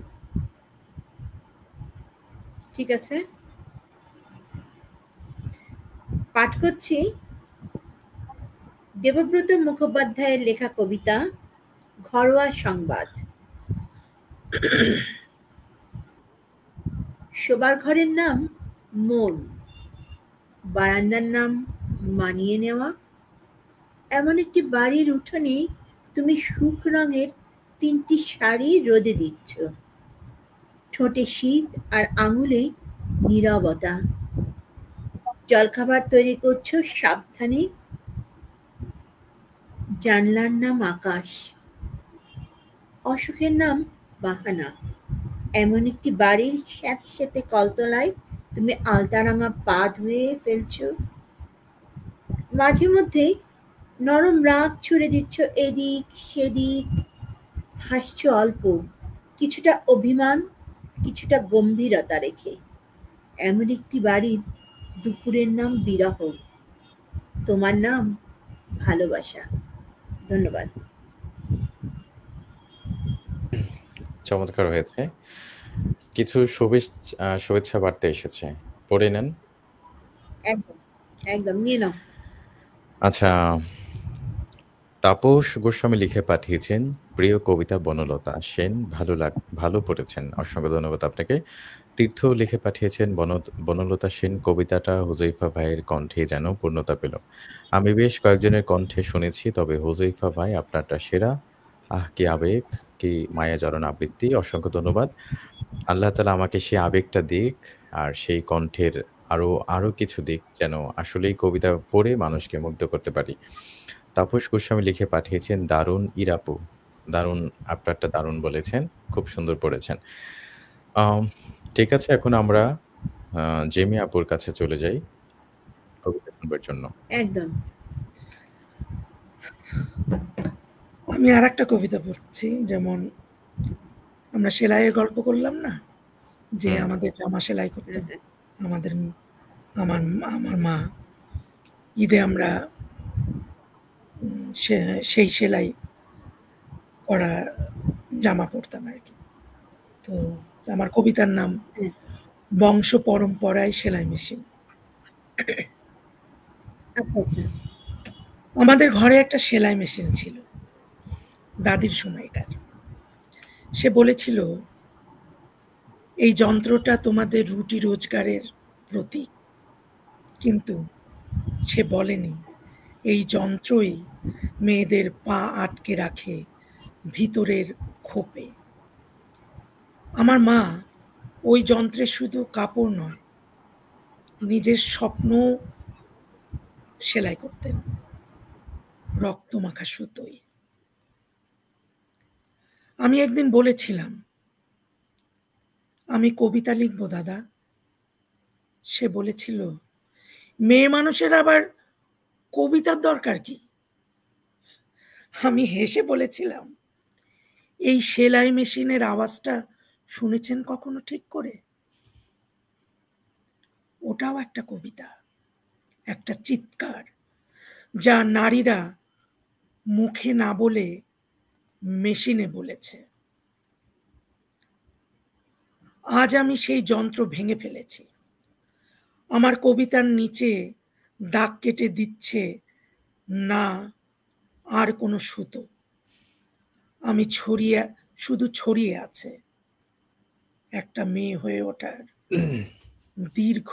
ঠিক আছে, পাঠ করছি দেবব্রত মুখোপাধ্যায়ের লেখা কবিতা ঘরোয়া সংবাদ। শোবার ঘরের নাম মন, বারান্দার নাম মানিয়ে নেওয়া। এমন একটি বাড়ির উঠোনে তুমি সুখ রঙের ৩টি শাড়ি রোদে দিচ্ছ। ঠোঁটে শীত আর আঙুলে নীরবতা। জলখাবার তৈরি করছো সাবধানে। জানলার নাম আকাশ, অসুখের নাম বাহানা। এমন একটি বাড়ির স্যাঁতসেঁতে কলতলায় তুমি আলতারাঙা পা ধুয়ে ফেলছো। মাঝে মধ্যে নরম রাগ ছুড়ে দিচ্ছ এদিক সেদিক। হাসছো অল্প, কিছুটা অভিমান, কিছুটা গম্ভীরতা রেখে। এমন একটি বাড়ির দুপুরের নাম বিরহ, তোমার নাম ভালোবাসা। ধন্যবাদ। চমৎকার হয়েছে। কিছু শুভেচ্ছা বার্তা এসেছে, পড়ে নেন। একদম একদম নিয়ে নাও। আচ্ছা, তাপস গোস্বামী লিখে পাঠিয়েছেন, প্রিয় কবিতা বনলতা সেন, ভালো পড়েছেন। অসংখ্য ধন্যবাদ আপনাকে। তীর্থ লিখে পাঠিয়েছেন, বনলতা সেন কবিতাটা হুজৈফা ভাইয়ের কণ্ঠে যেন পূর্ণতা পেল। আমি বেশ কয়েকজনের কণ্ঠে শুনেছি, তবে হুজৈফা ভাই আপনারটা সেরা। আহ কি আবেগ, কি মায়াজড়ন আবৃত্তি। অসংখ্য ধন্যবাদ। আল্লাহ তাআলা আমাকে সেই আবেগটা দিক, আর সেই কণ্ঠের আরো কিছু দিক, যেন আসলেই কবিতা পড়ে মানুষকে মুগ্ধ করতে পারি। তাপস গোস্বামী লিখে পাঠিয়েছেন, দারুণ ইরাপু, দারুণ, আপনারটা দারুণ বলেছেন, খুব সুন্দর পড়েছেন। ঠিক আছে, এখন আমরা জেমি আপুর কাছে চলে যাই কবিতা শুনবার জন্য। একদম। আমি আর একটা কবিতা পড়ছি, যেমন আমরা সেলাইয়ের গল্প করলাম না, যে আমাদের জামা সেলাই করতাম, আমার মা ঈদে আমরা সেই সেলাই করা জামা পরতাম আর কি। তো আমার কবিতার নাম বংশ পরম্পরায় সেলাই মেশিন। আচ্ছা। আমাদের ঘরে একটা সেলাই মেশিন ছিল, দাদির সময়কার। সে বলেছিল, এই যন্ত্রটা তোমাদের রুটি রোজগারের প্রতীক, কিন্তু সে বলেনি এই যন্ত্রই মেয়েদের পা আটকে রাখে ভিতরের খোপে। আমার মা ওই যন্ত্রে শুধু কাপড় নয়, নিজের স্বপ্ন সেলাই করতেন রক্তমাখা সুতোয়। আমি একদিন বলেছিলাম, আমি কবিতা লিখবো দাদা। সে বলেছিল, মেয়ে মানুষের আবার কবিতার দরকার কি? আমি হেসে বলেছিলাম, এই সেলাই মেশিনের আওয়াজটা শুনেছেন কখনো ঠিক করে? ওটাও একটা কবিতা, একটা চিৎকার, যা নারীরা মুখে না বলে মেশিনে বলেছে। আজ আমি সেই যন্ত্র ভেঙে ফেলেছি। আমার কবিতার নিচে দাগ কেটে দিচ্ছে না আর কোনো সুতো। আমি শুধু ছড়িয়ে আছে একটা মেয়ে হয়ে ওঠার দীর্ঘ।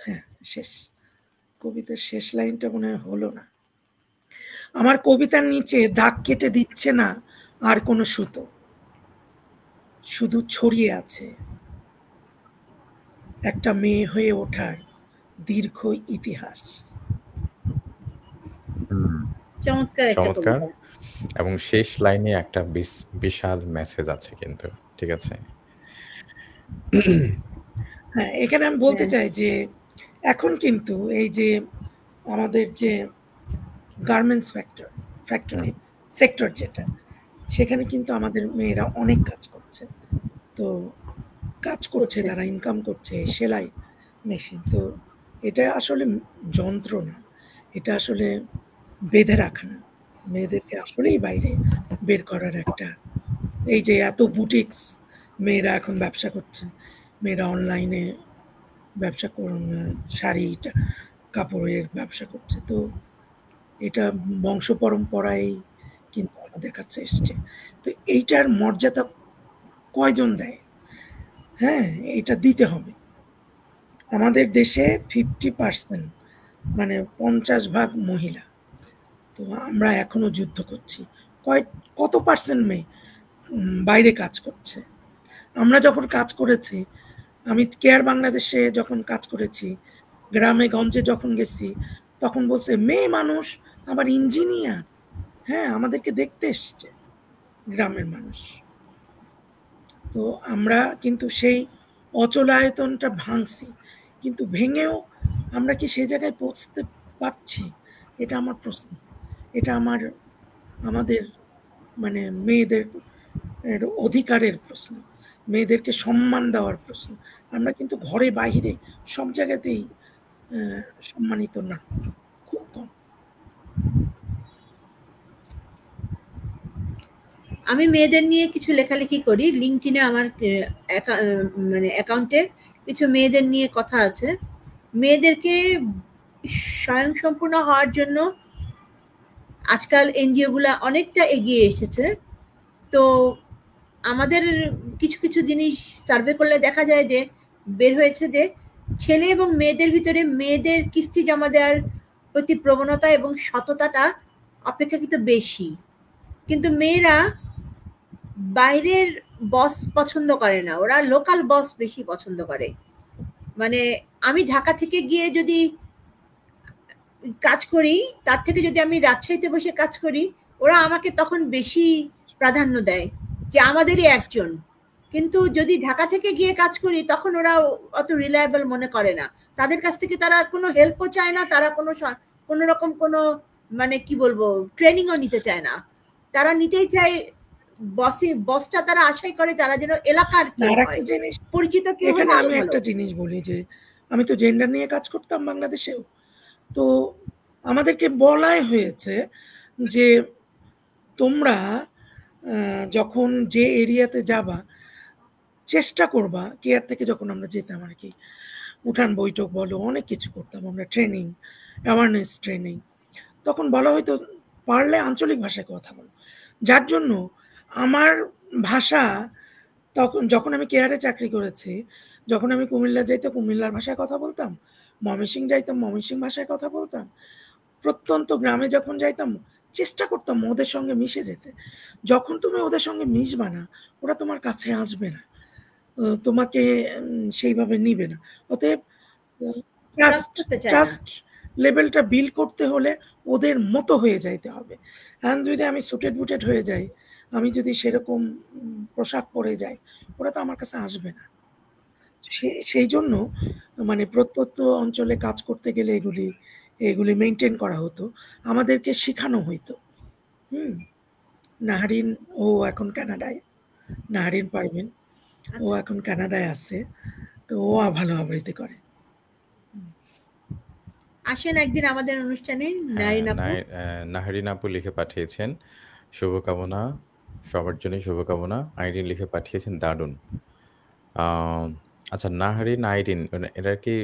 হ্যাঁ, শেষ কবিতার শেষ লাইনটা মনে হলো না। আমার কবিতার নিচে দাগ কেটে দিচ্ছে না আর কোনো সুতো, শুধু ছড়িয়ে আছে একটা মেয়ে হয়ে ওঠার দীর্ঘ ইতিহাস। চমৎকার। এবং শেষ লাইনে একটা বিশাল মেসেজ আছে কিন্তু, ঠিক আছে? হ্যাঁ, এখানে আমি বলতে চাই যে এখন কিন্তু এই যে আমাদের যে গার্মেন্টস ফ্যাক্টরি সেক্টর যেটা, সেখানে কিন্তু আমাদের মেয়েরা অনেক কাজ করছে। তো কাজ করছে, তারা ইনকাম করছে, সেলাই মেশিন। তো এটা আসলে যন্ত্র না, এটা আসলে বেঁধে রাখা না, মেয়েদেরকে আসলেই বাইরে বের করার একটা, এই যে এত বুটিক্স মেয়েরা এখন ব্যবসা করছে, মেয়েরা অনলাইনে ব্যবসা শাড়ি কাপড়ের ব্যবসা করছে। তো এটা বংশ পরম্পরায় কিন্তু আমাদের কাছে এসছে। তো এইটার মর্যাদা কয়জন দেয়? হ্যাঁ, এটা দিতে হবে। আমাদের দেশে 50% মানে 50% মহিলা। তো আমরা এখনো যুদ্ধ করছি। কত পার্সেন্ট মেয়ে বাইরে কাজ করছে? আমরা যখন কাজ করেছি, আমি কেয়ার বাংলাদেশে যখন কাজ করেছি, গ্রামে গঞ্জে যখন গেছি, তখন বলছে মেয়ে মানুষ আবার ইঞ্জিনিয়ার। হ্যাঁ, আমাদেরকে দেখতে এসছে গ্রামের মানুষ। তো আমরা কিন্তু সেই অচলায়তনটা ভাঙছি, কিন্তু ভেঙেও আমরা কি সেই জায়গায় পৌঁছতে পারছি? এটা আমার প্রশ্ন। এটা আমাদের মানে মেয়েদের অধিকারের প্রশ্ন, মেয়েদেরকে সম্মান দেওয়ার প্রশ্ন। আমরা কিন্তু ঘরে বাহিরে সব জায়গাতেই সম্মানিত না, খুব কম। আমি মেয়েদের নিয়ে কিছু লেখালেখি করি লিঙ্কডইনে, আমার মানে অ্যাকাউন্টে কিছু মেয়েদের নিয়ে কথা আছে। মেয়েদেরকে স্বয়ংসম্পূর্ণ হওয়ার জন্য আজকাল এনজিও গুলা অনেকটা এগিয়ে এসেছে। তো আমাদের কিছু কিছু জিনিস সার্ভে করলে দেখা যায় যে বের হয়েছে যে ছেলে এবং মেয়েদের ভিতরে মেয়েদের কিস্তি জমা দেওয়ার প্রতি প্রবণতা এবং সততাটা অপেক্ষাকৃত বেশি, কিন্তু মেয়েরা বাইরের বস পছন্দ করে না, ওরা লোকাল বস বেশি পছন্দ করে। মানে আমি ঢাকা থেকে গিয়ে যদি কাজ করি, তার থেকে যদি আমি রাজশাহীতে বসে কাজ করি, ওরা আমাকে তখন বেশি প্রাধান্য দেয় যে আমাদেরই একজন। কিন্তু যদি ঢাকা থেকে গিয়ে কাজ করি তখন ওরা অত রিলায়েবল মনে করে না, তাদের কাছ থেকে তারা কোনো হেল্পও চায় না, তারা কোনো রকম কোনো মানে কি বলবো ট্রেনিংও নিতে চায় না, তারা নিতেই চায় বসটা তারা আশাই করে তারা যেন এলাকার কেউ হয়, পরিচিত কেউ। এখানে আমি একটা জিনিস বলি যে আমি তো জেন্ডার নিয়ে কাজ করতাম বাংলাদেশেও, তো আমাদেরকে বলাই হয়েছে যে তোমরা যখন যে এরিয়াতে যাবা চেষ্টা করবা, কেয়ার থেকে যখন আমরা যেতাম আর কি, উঠান বৈঠক বলো, অনেক কিছু করতাম আমরা, ট্রেনিং, অ্যাওয়ারনেস ট্রেনিং, তখন বলা হয়তো পারলে আঞ্চলিক ভাষায় কথা বলো। যার জন্য আমার ভাষা তখন, যখন আমি কেয়ারে চাকরি করেছি, যখন আমি কুমিল্লা যাইতে কুমিল্লার ভাষায় কথা বলতাম, ময়মনসিং যাইতাম ময়মনসিং ভাষায় কথা বলতাম, প্রত্যন্ত গ্রামে যখন যাইতাম চেষ্টা করতাম ওদের সঙ্গে মিশে যেতে। যখন তুমি ওদের সঙ্গে মিশবা না, ওরা তোমার কাছে আসবে না, তোমাকে সেইভাবে নিবে না। অতএব ট্রাস্ট লেভেলটা বিল্ড করতে হলে ওদের মতো হয়ে যাইতে হবে। আর যদি আমি সুটেড বুটেড হয়ে যাই, আমি যদি সেরকম পোশাক পরে যাই, ওরা তো আমার কাছে আসবে না। সেই জন্য মানে প্রত্যন্ত অঞ্চলে কাজ করতে গেলে এগুলি মেনটেন করা হতো, আমাদেরকে শেখানো হইতো। নাহারিন, ও এখন কানাডায়, নাহারিন পারবেন, ও এখন কানাডায় আছে, তো ও ভালো আবৃত্তি করে। আসেন একদিন আমাদের অনুষ্ঠানে। নাহারিন আপু লিখে পাঠিয়েছেন শুভকামনা, সবার জন্য শুভকামনা। আইরিন লিখে পাঠিয়েছেন দারুণ। আচ্ছা, নাহারিন আইরিন এরা কি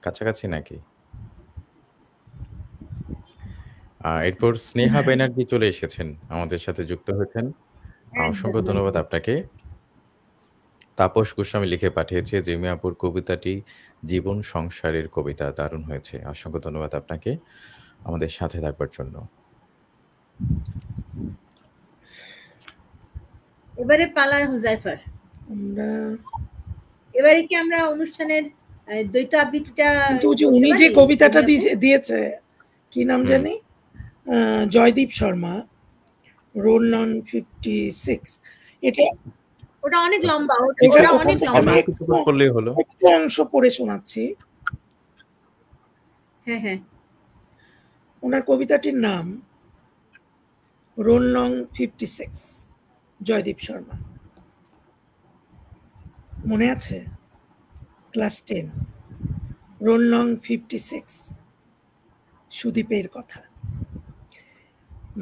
কাছাকাছি নাকি? এরপর স্নেহা ব্যানার্জি চলে এসেছেন, আমাদের সাথে যুক্ত হয়েছেন। অসংখ্য ধন্যবাদ আপনাকে। তাপস গোস্বামী লিখে পাঠিয়েছে জিমি আপুর কবিতাটি জীবন সংসারের কবিতা, দারুণ হয়েছে। অসংখ্য ধন্যবাদ আপনাকে আমাদের সাথে থাকবার জন্য। এবারে পালা হুজাইফার। এবারে কি আমরা অনুষ্ঠানের দ্বৈত আবৃত্তিটা, কিন্তু যে উনি যে কবিতাটা দিয়েছে কি নাম জানি, জয়দীপ শর্মা, রোল নং 56, এটা ওটা অনেক লম্বা, ওটা অনেক লম্বা, একটু অংশ পড়ে শোনাচ্ছি। হ্যাঁ হ্যাঁ, ওনার কবিতাটির নাম রোল নং 56, জয়দীপ শর্মা। মনে আছে? ক্লাস 10, রোল নং 56, সুদীপের কথা।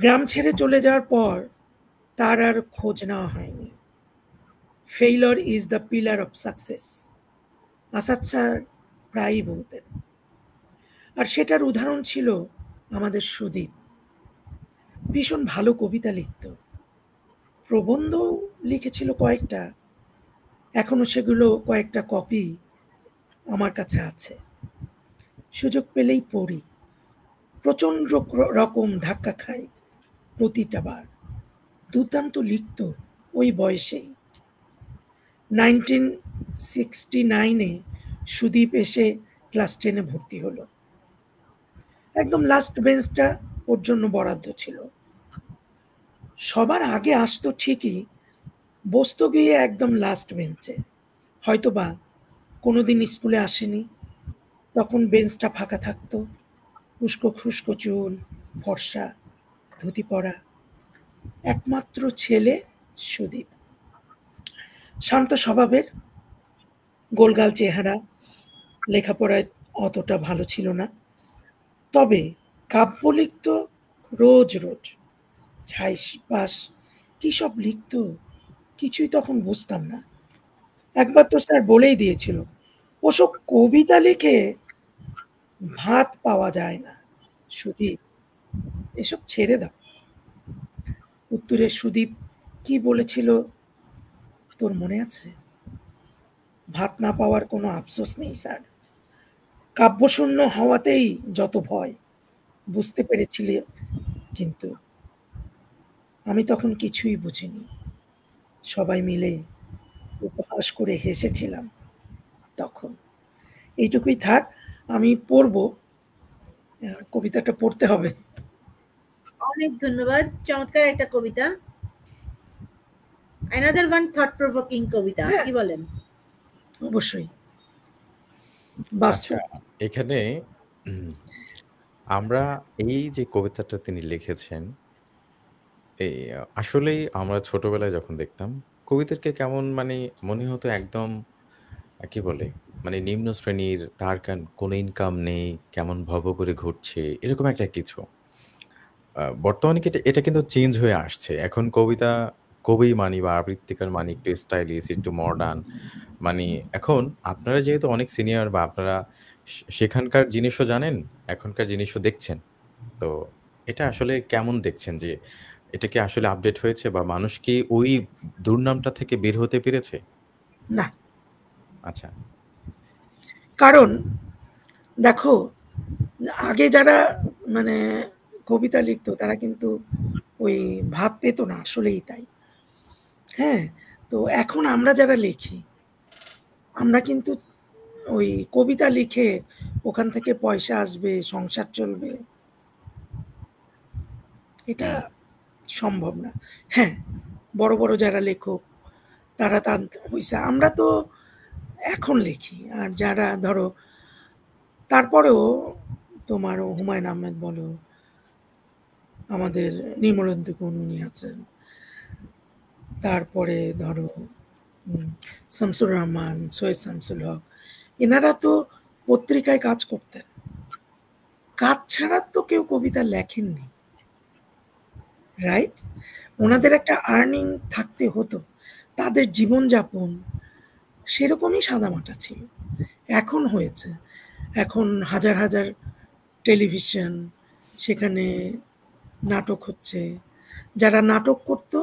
গ্রাম ছেড়ে চলে যাওয়ার পর তার আর খোঁজ নেওয়া হয়নি। Failure is the pillar of success, Asad sir প্রায়ই বলতেন। আর সেটার উদাহরণ ছিল আমাদের সুদীপ। ভীষণ ভালো কবিতা লিখত, প্রবন্ধ লিখেছিল কয়েকটা, এখনো সেগুলো কয়েকটা কপি আমার কাছে আছে, সুযোগ পেলেই পড়ি। প্রচন্ড রকম ধাক্কা খাই প্রতিটা বার। দুর্দান্ত লিখত ওই বয়সেই। 1969-এ সুদীপ এসে ক্লাস 10-এ ভর্তি হলো। একদম লাস্ট বেঞ্চটা ওর জন্য বরাদ্দ ছিল। সবার আগে আসতো ঠিকই, বসতো গিয়ে একদম লাস্ট বেঞ্চে। হয়তোবা কোনোদিন স্কুলে আসেনি, তখন বেঞ্চটা ফাঁকা থাকতো। উস্কো খুস্কো চুল, ফর্সা, ধুতি পরা, একমাত্র ছেলে সুদীপ। শান্ত স্বভাবের, গোলগাল চেহারা, লেখাপড়ায় অতটা ভালো ছিল না, তবে কাব্য লিখত রোজ রোজ। ছাইপাস কি সব লিখত, কিছুই তখন বুঝতাম না। একবার তো স্যার বলেই দিয়েছিল, ও ওসব কবিতা লিখে ভাত পাওয়া যায় না সুদীপ, এসব ছেড়ে দাও। উত্তরের সুদীপ কি বলেছিল তোর মনে আছে? ভাত না পাওয়ার কোনো আফসোস নেই স্যার, কাব্যশূন্য হওয়াতেই যত ভয়, বুঝতে পেরেছিলে? কিন্তু আমি তখন কিছুই বুঝিনি, সবাই মিলে উপহাস করে হেসেছিলাম তখন। এইটুকুই থাক, আমি পড়বো, কবিতাটা পড়তে হবে। অনেক ধন্যবাদ, চমৎকার একটা কবিতা, another one thought provoking কবিতা, কি বলেন? অবশ্যই। আচ্ছা, এখানে আমরা এই যে কবিতাটা তিনি লিখেছেন, এই আসলেই আমরা ছোটবেলায় যখন দেখতাম কবিদেরকে কেমন মানে মনে হতো একদম কি বলে মানে নিম্ন শ্রেণীর, তার কোনো ইনকাম নেই, কেমন ভব করে ঘুরছে, এরকম একটা কিছু। বর্তমানে এটা কিন্তু চেঞ্জ হয়ে আসছে। এখন কবি মানি বা আবৃত্তিকার মানি একটু স্টাইলিশ, একটু মডার্ন। মানে এখন আপনারা যেহেতু অনেক সিনিয়র বা আপনারা সেখানকার জিনিসও জানেন, এখনকার জিনিসও দেখছেন। তো এটা আসলে কেমন দেখছেন যে এটা কি আসলে আপডেট হয়েছে বা মানুষ কি ওই দুর্নামটা থেকে বের হতে পেরেছে? না। আচ্ছা। কারণ দেখো, আগে যারা মানে কবিতা লিখতো তারা কিন্তু ওই ভাব পেত না, আসলেই তাই। হ্যাঁ, তো এখন আমরা যারা লিখি আমরা কিন্তু ওই কবিতা লিখে ওখান থেকে পয়সা আসবে, সংসার চলবে, এটা সম্ভব না। হ্যাঁ, বড় বড় যারা লেখক তারা হইছে, আমরা তো এখন লিখি। আর যারা ধরো তারপরেও তোমার হুমায়ুন আহমেদ বলো, আমাদের নির্মলেন্দু গুণ উনি আছেন, তারপরে ধরো শামসুর রহমান, সৈয়দ শামসুল হক, এনারা তো পত্রিকায় কাজ করতেন, কাজ ছাড়া তো কেউ কবিতা লেখেননি, রাইট? ওনাদের একটা আর্নিং থাকতে হতো, তাদের জীবনযাপন সেরকমই সাদামাটা ছিল। এখন হয়েছে, এখন হাজার হাজার টেলিভিশন, সেখানে নাটক হচ্ছে। যারা নাটক করতো,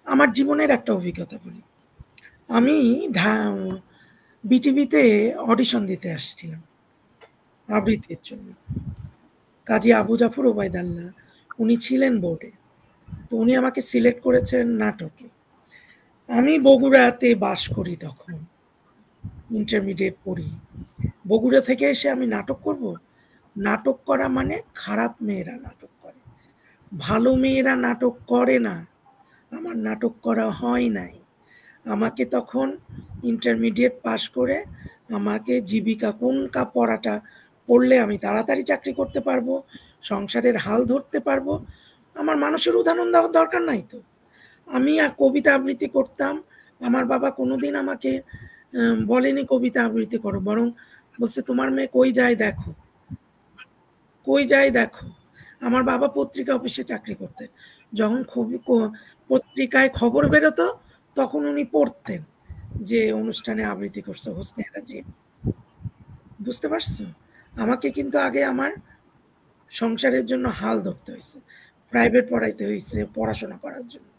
আমার জীবনের একটা অভিজ্ঞতা বলি, আমি বিটিভিতে অডিশন দিতে আসছিলাম আবৃত্তির জন্য। কাজী আবু জাফর ওবায়দুল্লাহ উনি ছিলেন বোর্ডে, তো উনি আমাকে সিলেক্ট করেছেন নাটকে। আমি বগুড়াতে বাস করি, তখন ইন্টারমিডিয়েট পড়ি। বগুড়া থেকে এসে আমি নাটক করব? নাটক করা মানে খারাপ মেয়েরা নাটক করে, ভালো মেয়েরা নাটক করে না। আমার নাটক করা হয় নাই। আমাকে তখন ইন্টারমিডিয়েট পাস করে আমাকে জীবিকা কোনটা পড়াটা পড়লে আমি তাড়াতাড়ি চাকরি করতে পারবো, সংসারের হাল ধরতে পারবো, আমার মানুষের উদাহরণ দেওয়ার দরকার নাই তো। আমি আর কবিতা আবৃত্তি করতাম, আমার বাবা কোনোদিন আমাকে বলেনি কবিতা আবৃত্তি করো, বরং বলছে তোমার মেয়ে কই যায় দেখো, কই যায় দেখো। আমার বাবা পত্রিকা অফিসে চাকরি করতেন, যখন পত্রিকায় খবর বেরোতো তখন উনি পড়তেন যে অনুষ্ঠানে আবৃত্তি করছে হোসনে রাজিব। বুঝতে পারছো? আমাকে কিন্তু আগে আমার সংসারের জন্য হাল ধরতে হয়েছে, প্রাইভেট পড়াইতে হয়েছে পড়াশোনা করার জন্য,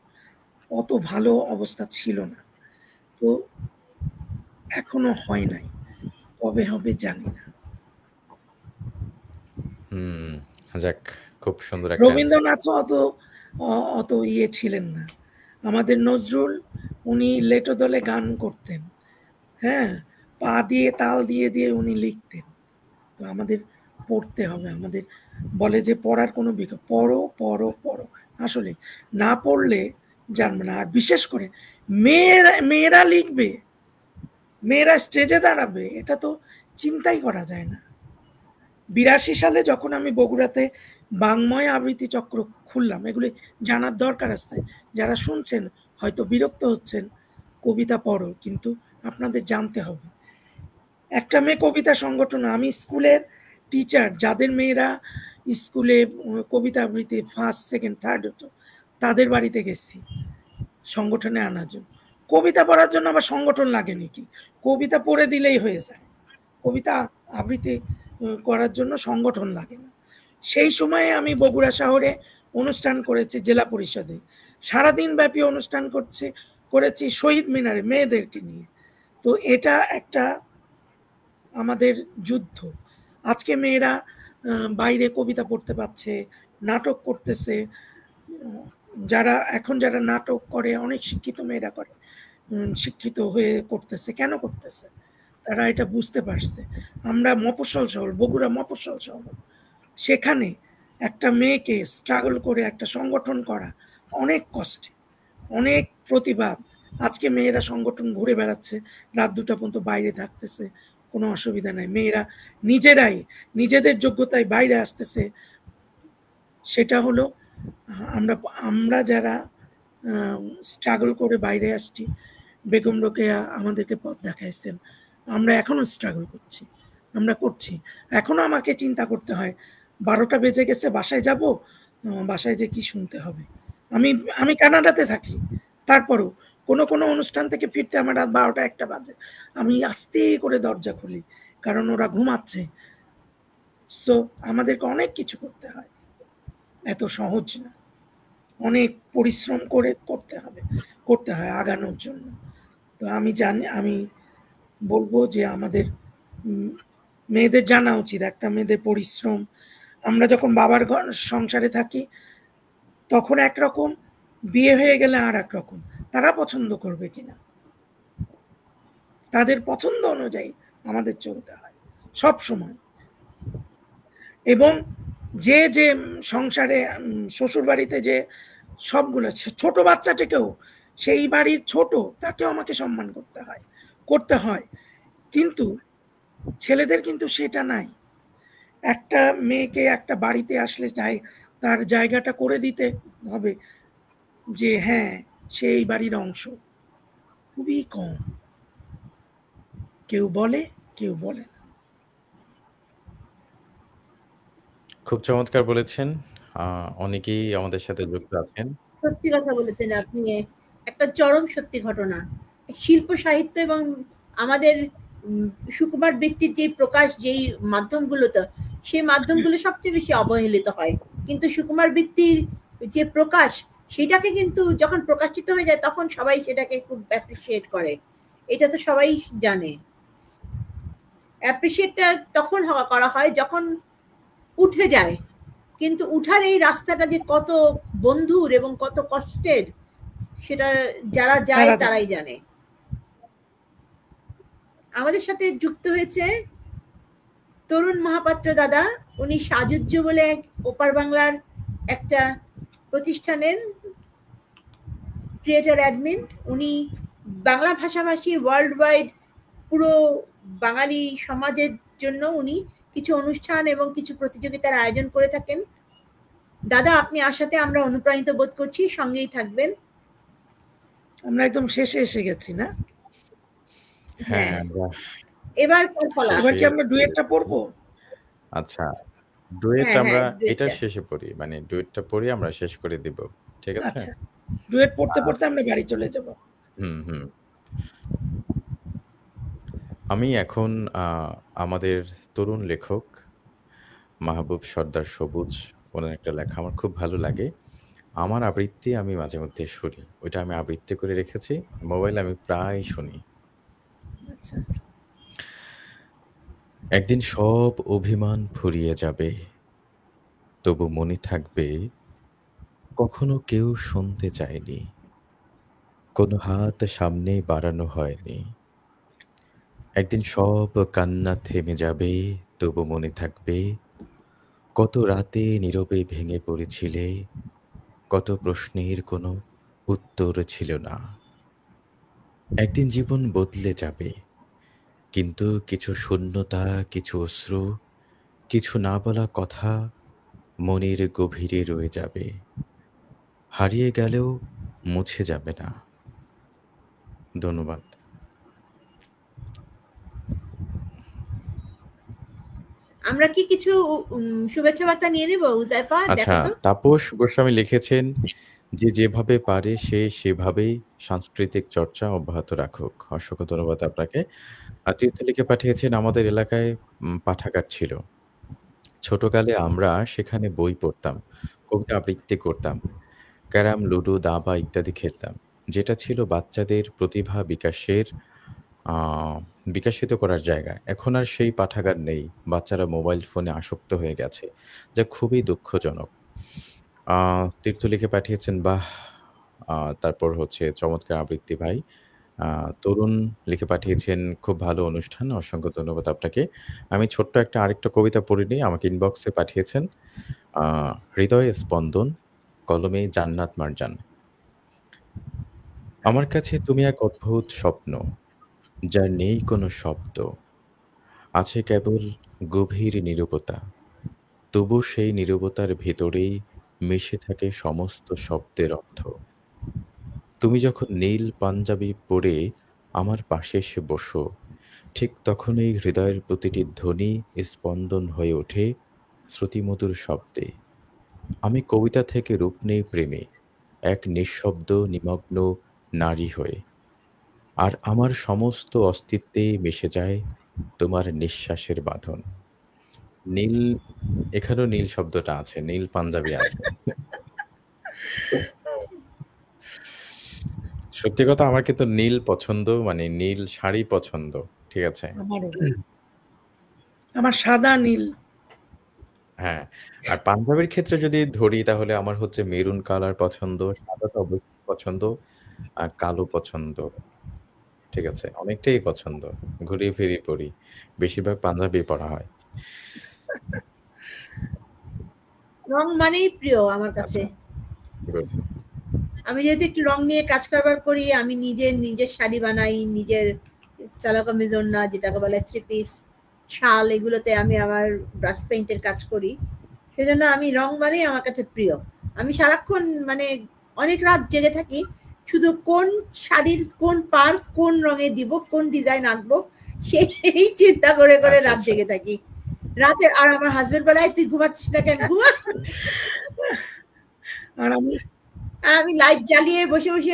অত ভালো অবস্থা ছিল না। তো এখনো হয় নাই, কবে হবে জানি না। যাক, খুব সুন্দর একটা রবীন্দ্রনাথও অত ইয়ে ছিলেন না। আমাদের নজরুল উনি লেটো দলে গান করতেন, হ্যাঁ, পা দিয়ে তাল দিয়ে দিয়ে উনি লিখতেন। তো আমাদের পড়তে হবে, আমাদের বলে যে পড়ার কোনো বিকল্প, পড়ো পড়ো পড়ো, আসলে না পড়লে জানবে না। আর বিশেষ করে মেয়েরা লিখবে, মেয়েরা স্টেজে দাঁড়াবে, এটা তো চিন্তাই করা যায় না। 82 সালে যখন আমি বগুড়াতে বাংময় আবৃত্তি চক্র খুললাম, এগুলি জানার দরকার আছে। যারা শুনছেন হয়তো বিরক্ত হচ্ছেন, কবিতা পড়ো, কিন্তু আপনাদের জানতে হবে। একটা মেয়ে কবিতা সংগঠন, আমি স্কুলের টিচার, যাদের মেয়েরা স্কুলে কবিতা আবৃত্তি ফার্স্ট সেকেন্ড থার্ড হতো, তাদের বাড়িতে গেছি সংগঠনে আনার জন্য। কবিতা পড়ার জন্য আবার সংগঠন লাগে নাকি? কবিতা পড়ে দিলেই হয়ে যায়। কবিতা আবৃত্তি করার জন্য সংগঠন লাগে না। সেই সময়ে আমি বগুড়া শহরে অনুষ্ঠান করেছি জেলা পরিষদে। সারাদিন ব্যাপী অনুষ্ঠান করেছি শহীদ মিনারে মেয়েদেরকে নিয়ে। তো এটা একটা আমাদের যুদ্ধ। আজকে মেয়েরা বাইরে কবিতা পড়তে পারছে, নাটক করতেছে। যারা নাটক করে, অনেক শিক্ষিত মেয়েরা করে, শিক্ষিত হয়ে করতেছে। কেন করতেছে? তারা এটা বুঝতে পারছে। আমরা মফস্বল শহর, বগুড়া মফস্বল শহর, সেখানে একটা মেয়েকে স্ট্রাগল করে একটা সংগঠন করা অনেক কষ্টে, অনেক প্রতিবাদ। আজকে মেয়েরা সংগঠন ঘুরে বেড়াচ্ছে, রাত 2টা পর্যন্ত বাইরে থাকতেছে, কোনো অসুবিধা নাই। মেয়েরা নিজেরাই নিজেদের যোগ্যতায় বাইরে আসতেছে। সেটা হলো আমরা যারা স্ট্রাগল করে বাইরে আসছি, বেগম রোকেয়া আমাদেরকে পথ দেখাইছেন। আমরা এখনো স্ট্রাগল করছি, আমরা করছি। এখনো আমাকে চিন্তা করতে হয়, 12টা বেজে গেছে, বাসায় যাব, বাসায় যে কি শুনতে হবে। আমি কানাডাতে থাকি, তারপরও কোনো অনুষ্ঠান থেকে ফিরতে আমার রাত 12টা 1টা বাজে। আমি আস্তে করে দরজা খুলি, কারণ ওরা ঘুমাচ্ছে। সো আমাদেরকে অনেক কিছু করতে হয়, এত সহজ না। অনেক পরিশ্রম করে করতে হয় আগানোর জন্য। তো আমি বলবো যে আমাদের মেয়েদের জানা উচিত, একটা মেয়েদের পরিশ্রম। আমরা যখন বাবার ঘর সংসারে থাকি তখন একরকম, বিয়ে হয়ে গেলে আর একরকম। তারা পছন্দ করবে কিনা, তাদের পছন্দ অনুযায়ী আমাদের চলতে হয় সব সময়। এবং যে সংসারে শ্বশুর বাড়িতে যে সবগুলো ছোট বাচ্চাটাকেও, সেই বাড়ির ছোট, তাকেও আমাকে সম্মান করতে হয়। কিন্তু ছেলেদের কিন্তু সেটা নাই। একটা মেয়েকে একটা বাড়িতে আসলে তার জায়গাটা করে দিতে হবে, যে হ্যাঁ সে এই বাড়ির অংশ। খুবই কম, কেউ বলে, কেউ বলে না। খুব চমৎকার বলেছেন। অনেকেই আমাদের সাথে যুক্ত আছেন। সত্যি কথা বলেছেন আপনি, একটা চরম সত্যি ঘটনা। শিল্প সাহিত্য এবং আমাদের সুকুমার বৃত্তির যে প্রকাশ, যেই মাধ্যমগুলোতে, সেই মাধ্যমগুলো সবচেয়ে বেশি অবহেলিত হয়। কিন্তু সুকুমার বৃত্তির যে প্রকাশ, সেটাকে কিন্তু যখন প্রকাশিত হয়ে যায় তখন সবাই সেটাকে খুব অ্যাপ্রিসিয়েট করে। এটা তো সবাই জানে। অ্যাপ্রিসিয়েটটা তখন করা হয় যখন উঠে যায়। কিন্তু উঠার এই রাস্তাটা যে কত বন্ধুর এবং কত কষ্টের, সেটা যারা যায় তারাই জানে। আমাদের সাথে যুক্ত হয়েছে তরুণ মহাপাত্র দাদা। উনি সাজুজ্য বলে ওপার বাংলার একটা প্রতিষ্ঠানের ক্রিয়েটর অ্যাডমিন। উনি বাংলা ভাষাভাষী ওয়ার্ল্ড ওয়াইড পুরো বাঙালি সমাজের জন্য উনি কিছু অনুষ্ঠান এবং কিছু প্রতিযোগিতার আয়োজন করে থাকেন। দাদা, আপনি আসাতে আমরা অনুপ্রাণিত বোধ করছি, সঙ্গেই থাকবেন। আমরা একদম শেষে এসে গেছি না? হ্যাঁ, এবার কি আমরা ডুয়েটটা পড়বো? আচ্ছা, ডুয়েট আমরা এটা শেষে পড়ি, মানে ডুয়েটটা পড়ি আমরা শেষ করে দিব, ঠিক আছে? আচ্ছা, ডুয়েট পড়তে পড়তে আমরা বাড়ি চলে যাব। আমি এখন আমাদের তরুণ লেখক মাহবুব সর্দার সবুজ, ওনার একটা লেখা আমার খুব ভালো লাগে। আমার আবৃত্তি আমি মাঝে মধ্যে শুনি, ওইটা আমি আবৃত্তি করে রেখেছি, মোবাইলে আমি প্রায় শুনি। আচ্ছা। একদিন সব অভিমান ফুরিয়ে যাবে, তবু মনে থাকবে কখনো কেউ শুনতে চায়নি, কোনো হাত সামনে বাড়ানো হয়নি। একদিন সব কান্না থেমে যাবে, তবু মনে থাকবে কত রাতে নীরবে ভেঙে পড়েছিলে, কত প্রশ্নের কোনো উত্তর ছিল না। একদিন জীবন বদলে যাবে, কিন্তু কিছু শূন্যতা, কিছু অশ্রু, কিছু না বলা কথা মনের গভীরে রয়ে যাবে, হারিয়ে গেলেও মুছে যাবে না। ধন্যবাদ। আমরা কি কিছু শুভেচ্ছা বার্তা নিয়ে নেব? উজাইফা, আচ্ছা, তাপস গোস্বামী লিখেছেন, যে যেভাবে পারে সে সেভাবেই সাংস্কৃতিক চর্চা অব্যাহত রাখুক। অসংখ্য ধন্যবাদ আপনাকে। তীর্থ লিখে পাঠিয়েছেন, আমাদের এলাকায় পাঠাগার ছিল। ছোটকালে আমরা সেখানে বই পড়তাম, কবিতা আবৃত্তি করতাম, ক্যারাম, লুডো, দাবা ইত্যাদি খেলতাম। যেটা ছিল বাচ্চাদের প্রতিভা আ বিকাশিত করার জায়গা। এখন আর সেই পাঠাগার নেই। বাচ্চারা মোবাইল ফোনে আসক্ত হয়ে গেছে, যা খুবই দুঃখজনক। আ তীর্থ লিখে পাঠিয়েছেন, বাহ! আ তারপর হচ্ছে চমৎকার আবৃত্তি ভাই। আ তরুণ লিখে পাঠিয়েছেন, খুব ভালো অনুষ্ঠান। অসংখ্য ধন্যবাদ আপনাকে। আমি ছোট্ট আরেকটা কবিতা পড়ে নিই। আমাকে ইনবক্সে পাঠিয়েছেন। আ হৃদয়ে স্পন্দন, কলমে জান্নাত মারজান। আমার আচ্ছা। কাছে তুমি এক অদ্ভুত স্বপ্ন, যার নেই কোনো শব্দ। আছে কেবল গভীর নীরবতা। তবু সেই নীরবতার ভেতরেই মিশে থাকে সমস্ত শব্দের অর্থ। তুমি যখন নীল পাঞ্জাবি পরে আমার পাশে এসে বসো, ঠিক তখনই হৃদয়ের প্রতিটি ধ্বনি স্পন্দন হয়ে ওঠে শ্রুতিমধুর শব্দে। আমি কবিতা থেকে রূপ নেই প্রেমে, এক নিঃশব্দ নিমগ্ন নারী হয়ে। আর আমার সমস্ত অস্তিত্বে মিশে যায় তোমার নিঃশ্বাসের বাঁধন। নীল, এখানেও নীল শব্দটা আছে, নীল পাঞ্জাবি আছে। সত্যি কথা, আমার কিন্তু নীল পছন্দ, মানে নীল শাড়ি পছন্দ। ঠিক আছে? আমারও। আমার সাদা নীল। হ্যাঁ, আর পাঞ্জাবির ক্ষেত্রে যদি ধরি তাহলে আমার হচ্ছে মেরুন কালার পছন্দ, সাদাটা অবশ্যই পছন্দ, আর কালো পছন্দ। ঠিক আছে? অনেকটাই পছন্দ। ঘুরিয়ে ফিরিয়ে পড়ি। বেশিরভাগ পাঞ্জাবি পরা হয়। রং মানেই প্রিয় আমার কাছে। আচ্ছা, গুড। আমি যেহেতু একটু রং নিয়ে কাজ কারবার করি, আমি নিজের শাড়ি বানাই, নিজের সালোয়ার কামিজ, ওড়না যেটাকে বলে থ্রি পিস, শাল, এগুলোতে আমি আমার ব্রাশ পেইন্টের কাজ করি। সেজন্য আমি রং মানেই আমার কাছে প্রিয়। আমি সারাক্ষণ মানে অনেক রাত জেগে থাকি শুধু কোন শাড়ির কোন পার কোন রঙে দিব, কোন ডিজাইন আঁকবো, সেই চিন্তা করে করে আচ্ছা, রাত আচ্ছা। জেগে থাকি। রাতের, আর আমার হাজবেন্ড বলে, "এই তুই ঘুমাচ্ছিস না কেন? ঘুমা।" আর আমি আমি লাইট জ্বালিয়ে বসে বসে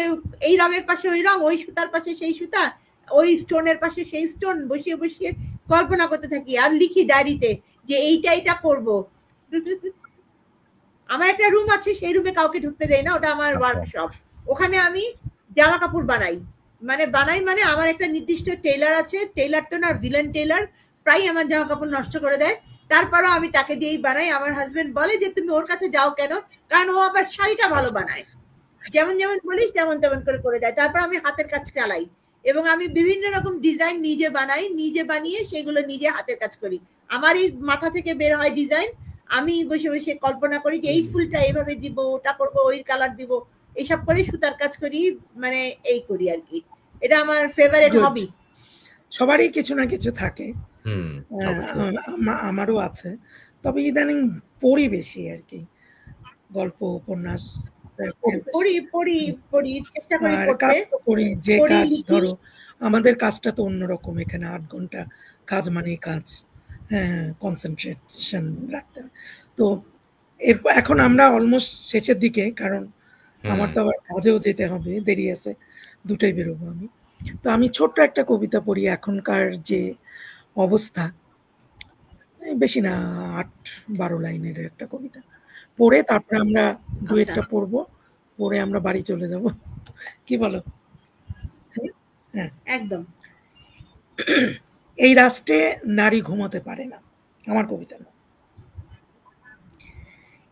এই রঙের পাশে ওই রং, ওই সুতার পাশে সেই সুতা, ওই স্টোনের পাশে সেই স্টোন, বসিয়ে বসিয়ে কল্পনা করতে থাকি আর লিখি ডায়েরিতে যে এইটা করব। আমার একটা রুম আছে, সেই রুমে কাউকে ঢুকতে দেয় না, ওটা আমার আচ্ছা। ওয়ার্কশপ। ওখানে আমি জামা কাপড় বানাই। মানে আমার একটা নির্দিষ্ট টেইলার আছে, টেইলার তো না, ভিলেন টেইলার, প্রায় আমার জামা কাপড় নষ্ট করে দেয়। তারপরও আমি তাকে দিয়েই বানাই। আমার হাজবেন্ড বলে যে তুমি ওর কাছে যাও কেন, কারণ ও আবার শাড়িটা ভালো আচ্ছা। বানায়। যেমন যেমন বলিস তেমন তেমন করে দেয়। তারপর আমি হাতের কাজ চালাই এবং আমি বিভিন্ন রকম ডিজাইন নিজে বানাই, নিজে বানিয়ে সেগুলো নিজে হাতের কাজ করি। আমার এই মাথা থেকে বের হয় ডিজাইন, আমি বসে বসে কল্পনা করি যে এই ফুলটা এভাবে দিব, ওটা করবো, ওই কালার দিব, এইসব করে সুতার কাজ করি, মানে এই করি আর কি। এটা আমার ফেভারিট গুড। হবি। সবারই কিছু না কিছু থাকে। হুম, অবশ্যই। আমারও আছে। তবে ইদানিং পড়ি বেশি আরকি। গল্প, উপন্যাস পড়ি বেশি। পড়ি, চেষ্টা করি আর পড়তে। কাজ তো করি। যে পড়ি, কাজ লিখি। ধরো, আমাদের কাজটা তো অন্যরকম। এখানে ৮ ঘন্টা কাজ মানেই কাজ। হ্যাঁ, কনসেনট্রেশন রাখতে হয়। তো এখন আমরা অলমোস্ট শেষের দিকে। কারণ আমার হুম, তো আবার কাজেও যেতে হবে। দেরি আছে। ২ টায় বেরোবো আমি। তো আমি ছোট্ট একটা কবিতা পড়ি। এখনকার যে অবস্থা, বেশি না, ৮-১২ লাইনের একটা কবিতা। পড়ে তারপরে আমরা আচ্ছা, ডুয়েটটা পড়বো। পড়ে আমরা বাড়ি চলে যাব। কি বলো? হ্যাঁ? হ্যাঁ। একদম। এই রাষ্ট্রে নারী ঘুমাতে পারে না। আমার কবিতা না।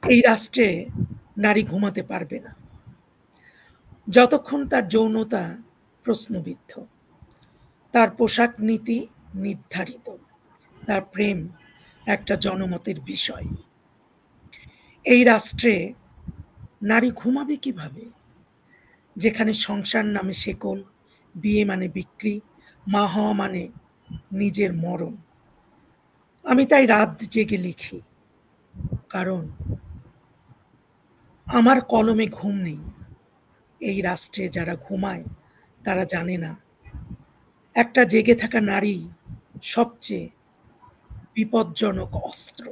এই রাষ্ট্রে নারী ঘুমাতে পারবে না। যতক্ষণ তার যৌনতা প্রশ্নবিদ্ধ, তার পোশাক নীতি নির্ধারিত, তার প্রেম একটা জনমতের বিষয়। এই রাষ্ট্রে নারী ঘুমাবে কিভাবে? যেখানে সংসার নামে শেকল, বিয়ে মানে বিক্রি, মা হওয়া মানে নিজের মরণ। আমি তাই রাত জেগে লিখি, কারণ আমার কলমে ঘুম নেই। এই রাষ্ট্রে যারা ঘুমায় তারা জানে না একটা জেগে থাকা নারী সবচেয়ে বিপজ্জনক অস্ত্র।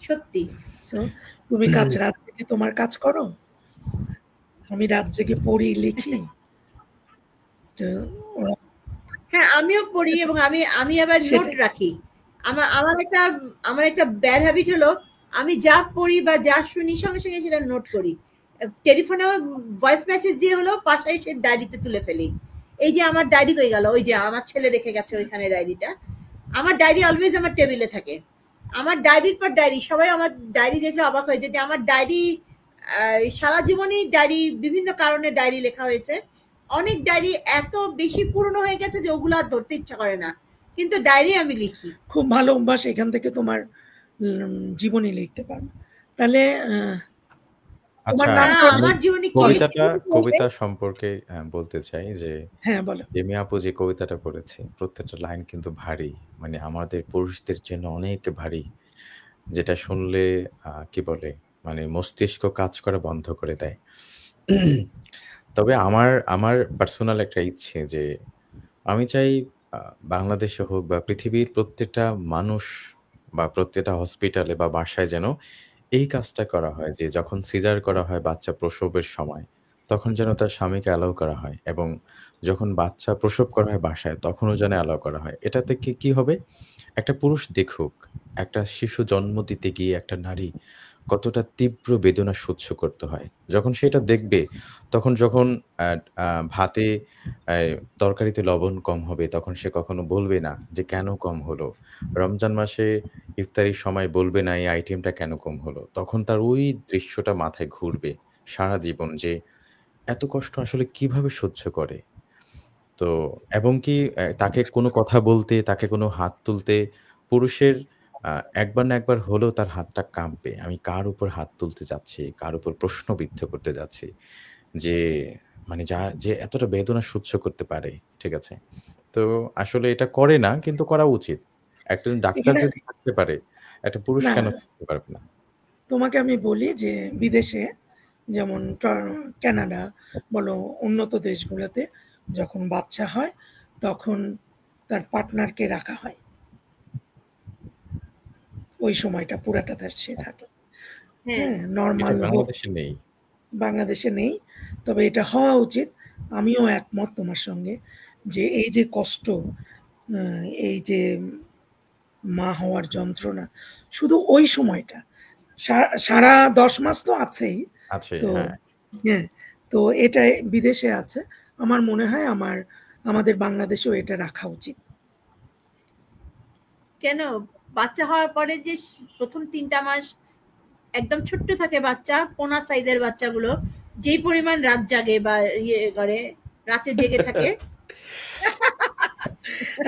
সত্যি। সো তুমি রাত জেগে তোমার কাজ করো, আমি রাত জেগে পড়ি, লিখি। তো হ্যাঁ, আমিও পড়ি এবং আমি আবার নোট সেটাই। রাখি। আমার একটা ব্যাড হ্যাবিট হলো, আমি যা পড়ি বা যা শুনি সঙ্গে সঙ্গে সেটা নোট করি। টেলিফোনেও ভয়েস মেসেজ দিয়ে হলো বাসায় এসে ডায়েরিতে তুলে ফেলি। এই যে আমার ডায়েরি হয়ে গেল, ওই যে আমার ছেলে রেখে গেছে ওইখানে ডায়েরিটা। আমার ডায়েরি অলওয়েজ আমার টেবিলে থাকে। আমার ডায়েরির পর ডায়েরি, সবাই আমার ডায়েরি দেখলে অবাক হয়ে যায় যে আমার ডায়েরি, সারা জীবনই ডায়েরি, বিভিন্ন কারণে ডায়েরি লেখা হয়েছে। অনেক ডায়েরি এত বেশি পুরনো হয়ে গেছে যে ওগুলো আর ধরতে ইচ্ছা করে না, কিন্তু ডায়েরি আমি লিখি। খুব ভালো অভ্যাস, এখান থেকে তোমার জীবনী লিখতে পারো। তাহলে আচ্ছা, তোমার নাম আমার জীবনী কি? কবিতা সম্পর্কে বলতে চাই যে হ্যাঁ বলো। এমি আপু যে কবিতাটা পড়েছে প্রত্যেকটা লাইন কিন্তু ভারী, মানে আমাদের পুরুষদের জন্য অনেক ভারী, যেটা শুনলে কি বলে, মানে মস্তিষ্ক কাজ করা বন্ধ করে দেয়। তবে আমার পার্সোনাল একটা ইচ্ছে যে আমি চাই বাংলাদেশে হোক বা পৃথিবীর প্রত্যেকটা মানুষ বা প্রত্যেকটা হসপিটালে বা বাসায় যেন এই কাজটা করা হয় যে যখন সিজার করা হয় বাচ্চা প্রসবের সময়, তখন যেন তার স্বামীকে অ্যালাউ করা হয়, এবং যখন বাচ্চা প্রসব করা হয় বাসায় তখনও যেন অ্যালাউ করা হয়। এটাতে কি হবে, একটা পুরুষ দেখুক একটা শিশু জন্ম দিতে গিয়ে একটা নারী কতটা তীব্র বেদনা সহ্য করতে হয়। যখন সেটা দেখবে, যখন ভাতে তরকারিতে লবণ কম হবে, তখন সে কখনো বলবে না যে কেন কম হলো। রমজান মাসে ইফতারির সময় বলবে না এই আইটেমটা কেন কম হলো। তখন তার ওই দৃশ্যটা মাথায় ঘুরবে সারা জীবন যে এত কষ্ট আসলে কিভাবে সহ্য করে। তো এবং কি তাকে কোনো কথা বলতে, তাকে কোনো হাত তুলতে পুরুষের আ একবার না একবার হলেও তার হাতটা কাঁপবে। আমি কার উপর হাত তুলতে যাচ্ছি, কার উপর প্রশ্নবিদ্ধ করতে যাচ্ছি। যে মানে যে এতটা বেদনা সহ্য করতে পারে। ঠিক আছে? তো আসলে এটা করে না, কিন্তু করা উচিত। একজন ডাক্তার এখানে যদি থাকতে পারে, একটা পুরুষ না, কেন থাকতে পারবে না? তোমাকে আমি বলি যে বিদেশে যেমন কানাডা বলো, উন্নত দেশগুলোতে যখন বাচ্চা হয় তখন তার পার্টনারকে রাখা হয়, ওই সময়টা পুরাটা তার সে থাকে। হ্যাঁ, হ্যাঁ, এটা নরমাল হোক। বাংলাদেশে নেই। বাংলাদেশে নেই, তবে এটা হওয়া উচিত। আমিও একমত তোমার সঙ্গে যে এই যে কষ্ট, এই যে মা হওয়ার যন্ত্রণা, শুধু ওই সময়টা, সারা 10 মাস তো আছেই। আছে, তো হ্যাঁ। হ্যাঁ, তো এটা বিদেশে আছে। আমার মনে হয় আমাদের বাংলাদেশেও এটা রাখা উচিত। কেন? বাচ্চা হওয়ার পরে যে প্রথম 3টা মাস একদম ছোট্ট থাকে বাচ্চা, পোনা সাইজের বাচ্চাগুলো, যেই পরিমাণ রাত জাগে বা ইয়ে করে, রাতে জেগে থাকে।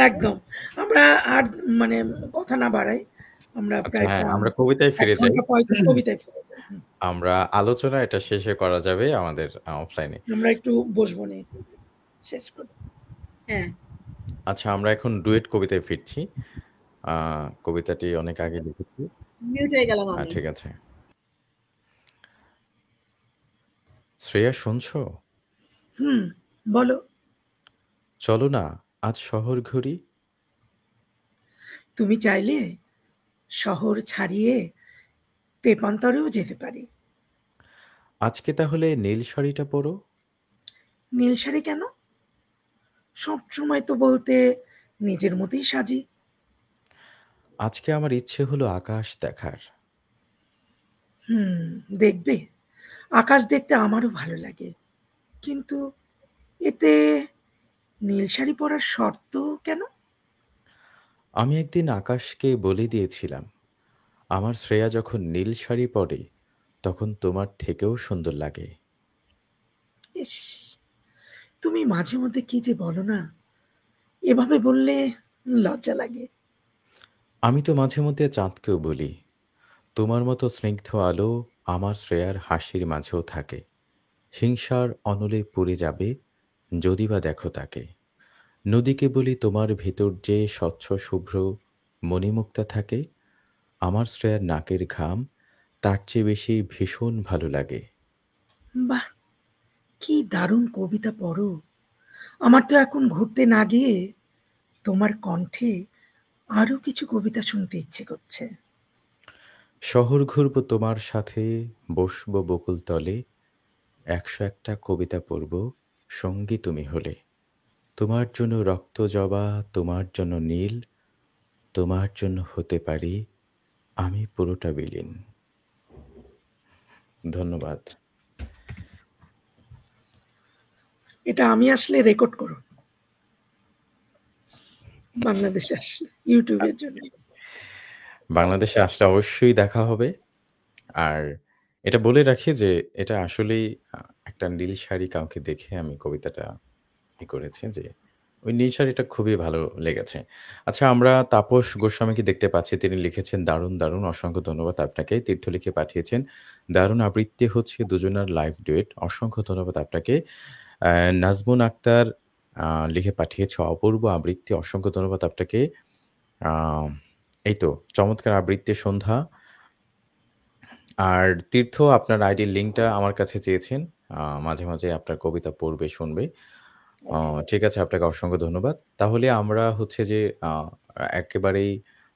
একদম। আমরা আর মানে কথা না বাড়াই। আমরা আচ্ছা, প্রায় হ্যাঁ, আমরা কবিতায় ১ ফিরে যাই। ঘন্টা কবিতায় ফিরে যাই। আমরা আলোচনা এটা শেষে করা যাবে আমাদের অফলাইনে। আমরা একটু বসবো নি, শেষ করি। হ্যাঁ। আচ্ছা, আমরা এখন ডুয়েট কবিতায় ফিরছি। আ কবিতাটি অনেক আগে লিখেছি। মিউট হয়ে গেলাম আমি। ঠিক আছে। শ্রেয়া শুনছো? হুম, বলো। চলো না আজ শহর ঘুরি। তুমি চাইলে শহর ছাড়িয়ে তেপান্তরেও যেতে পারি। আজকে তাহলে নীল শাড়িটা পরো। নীল শাড়ি কেন? সবসময় তো বলতে নিজের মতোই সাজি। আজকে আমার ইচ্ছে হলো আকাশ দেখার। হুম, দেখবে, আকাশ দেখতে আমারও ভালো লাগে। কিন্তু এতে নীল শাড়ি পরার শর্ত কেন? আমি একদিন আকাশকে বলে দিয়েছিলাম, আমার শ্রেয়া যখন নীল শাড়ি পরে তখন তোমার থেকেও সুন্দর লাগে। ইস! তুমি মাঝে মধ্যে কি যে বলো না, এভাবে বললে লজ্জা লাগে। আমি তো মাঝে মধ্যে চাঁদকেও বলি, তোমার মতো স্নিগ্ধ আলো আমার শ্রেয়ার হাসির মাঝেও থাকে। হিংসার অনলে পুড়ে যাবে যদি বা দেখো তাকে। নদীকে বলি তোমার ভেতর যে স্বচ্ছ শুভ্র মণিমুক্তা থাকে, আমার শ্রেয়ার নাকের ঘাম তার চেয়ে বেশি ভীষণ ভালো লাগে। বাহ! কি দারুণ কবিতা পড়ো। আমার তো এখন ঘুরতে না গিয়ে তোমার কণ্ঠে আরো কিছু কবিতা শুনতে ইচ্ছে করছে। শহর ঘুরবো তোমার সাথে, বসবো বকুল তলে, 101টা কবিতা পড়ব, সঙ্গী তুমি হলে। তোমার জন্য রক্ত জবা, তোমার জন্য নীল, তোমার জন্য হতে পারি আমি পুরোটা বিলীন। ধন্যবাদ। এটা আমি আসলে রেকর্ড করুন বাংলাদেশে আসলে ইউটিউবের জন্য। বাংলাদেশে আসলে অবশ্যই দেখা হবে। আর এটা বলে রাখি যে এটা আসলেই একটা নীল শাড়ি কাউকে দেখে আমি কবিতাটা করেছি যে ওই নীল শাড়িটা খুবই ভালো লেগেছে। আচ্ছা, আমরা তাপস গোস্বামীকে দেখতে পাচ্ছি। তিনি লিখেছেন দারুণ, দারুণ। অসংখ্য ধন্যবাদ আপনাকে। তীর্থ লিখে পাঠিয়েছেন দারুণ আবৃত্তি হচ্ছে দুজনার লাইভ ডুয়েট। অসংখ্য ধন্যবাদ আপনাকে। নাজমুন আক্তার লিখে পাঠিয়েছে অপূর্ব আবৃত্তি। অসংখ্য ধন্যবাদ আপনাকে। এই তো চমৎকার আবৃত্তি সন্ধ্যা। আর তীর্থ আপনার আইডির লিঙ্কটা আমার কাছে চেয়েছেন। মাঝে, মাঝে আপনার কবিতা পড়বে, শুনবে। ঠিক আছে, আপনাকে অসংখ্য ধন্যবাদ। তাহলে আমরা হচ্ছে যে একেবারেই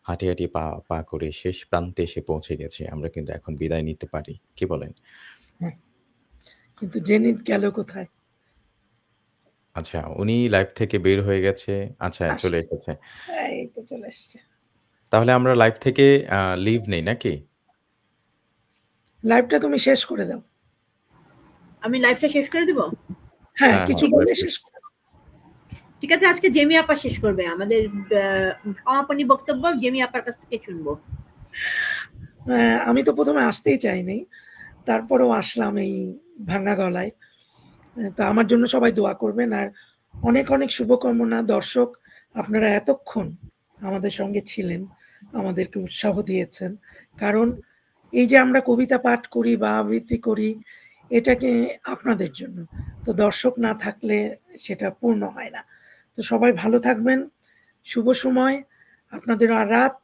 হাঁটি, হাঁটি পা করে শেষ প্রান্তে এসে পৌঁছে গেছি। আমরা কিন্তু এখন বিদায় নিতে পারি। কি বলেন? কিন্তু জেনিত গেল কোথায়? আচ্ছা, উনি লাইভ থেকে বের হয়ে গেছে। আচ্ছা, চলে এসেছে। এই তো চলে এসছে। তাহলে আমরা লাইভ থেকে লিভ নেই নাকি? লাইভটা তুমি শেষ করে দাও। আমি লাইভটা শেষ করে দিব? হ্যাঁ, কিছু বলে শেষ করো। ঠিক আছে, আজকে জেমি আপা শেষ করবে। আমাদের সমাপনী বক্তব্য জেমি আপার কাছ থেকে শুনবো। আমি তো প্রথমে আসতেই চাইনি, তারপরেও আসলাম এই ভাঙা গলায়। তা আমার জন্য সবাই দোয়া করবেন। আর অনেক অনেক শুভকামনা। দর্শক, আপনারা এতক্ষণ আমাদের সঙ্গে ছিলেন, আমাদেরকে উৎসাহ দিয়েছেন। কারণ এই যে আমরা কবিতা পাঠ করি বা আবৃত্তি করি, এটাকে আপনাদের জন্য। তো দর্শক না থাকলে সেটা পূর্ণ হয় না। তো সবাই ভালো থাকবেন। শুভ সময় আপনাদের। আর রাত,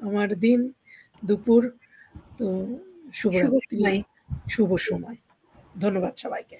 আমার দিন, দুপুর। তো শুভরাত্রি, শুভ সময়। ধন্যবাদ সবাইকে।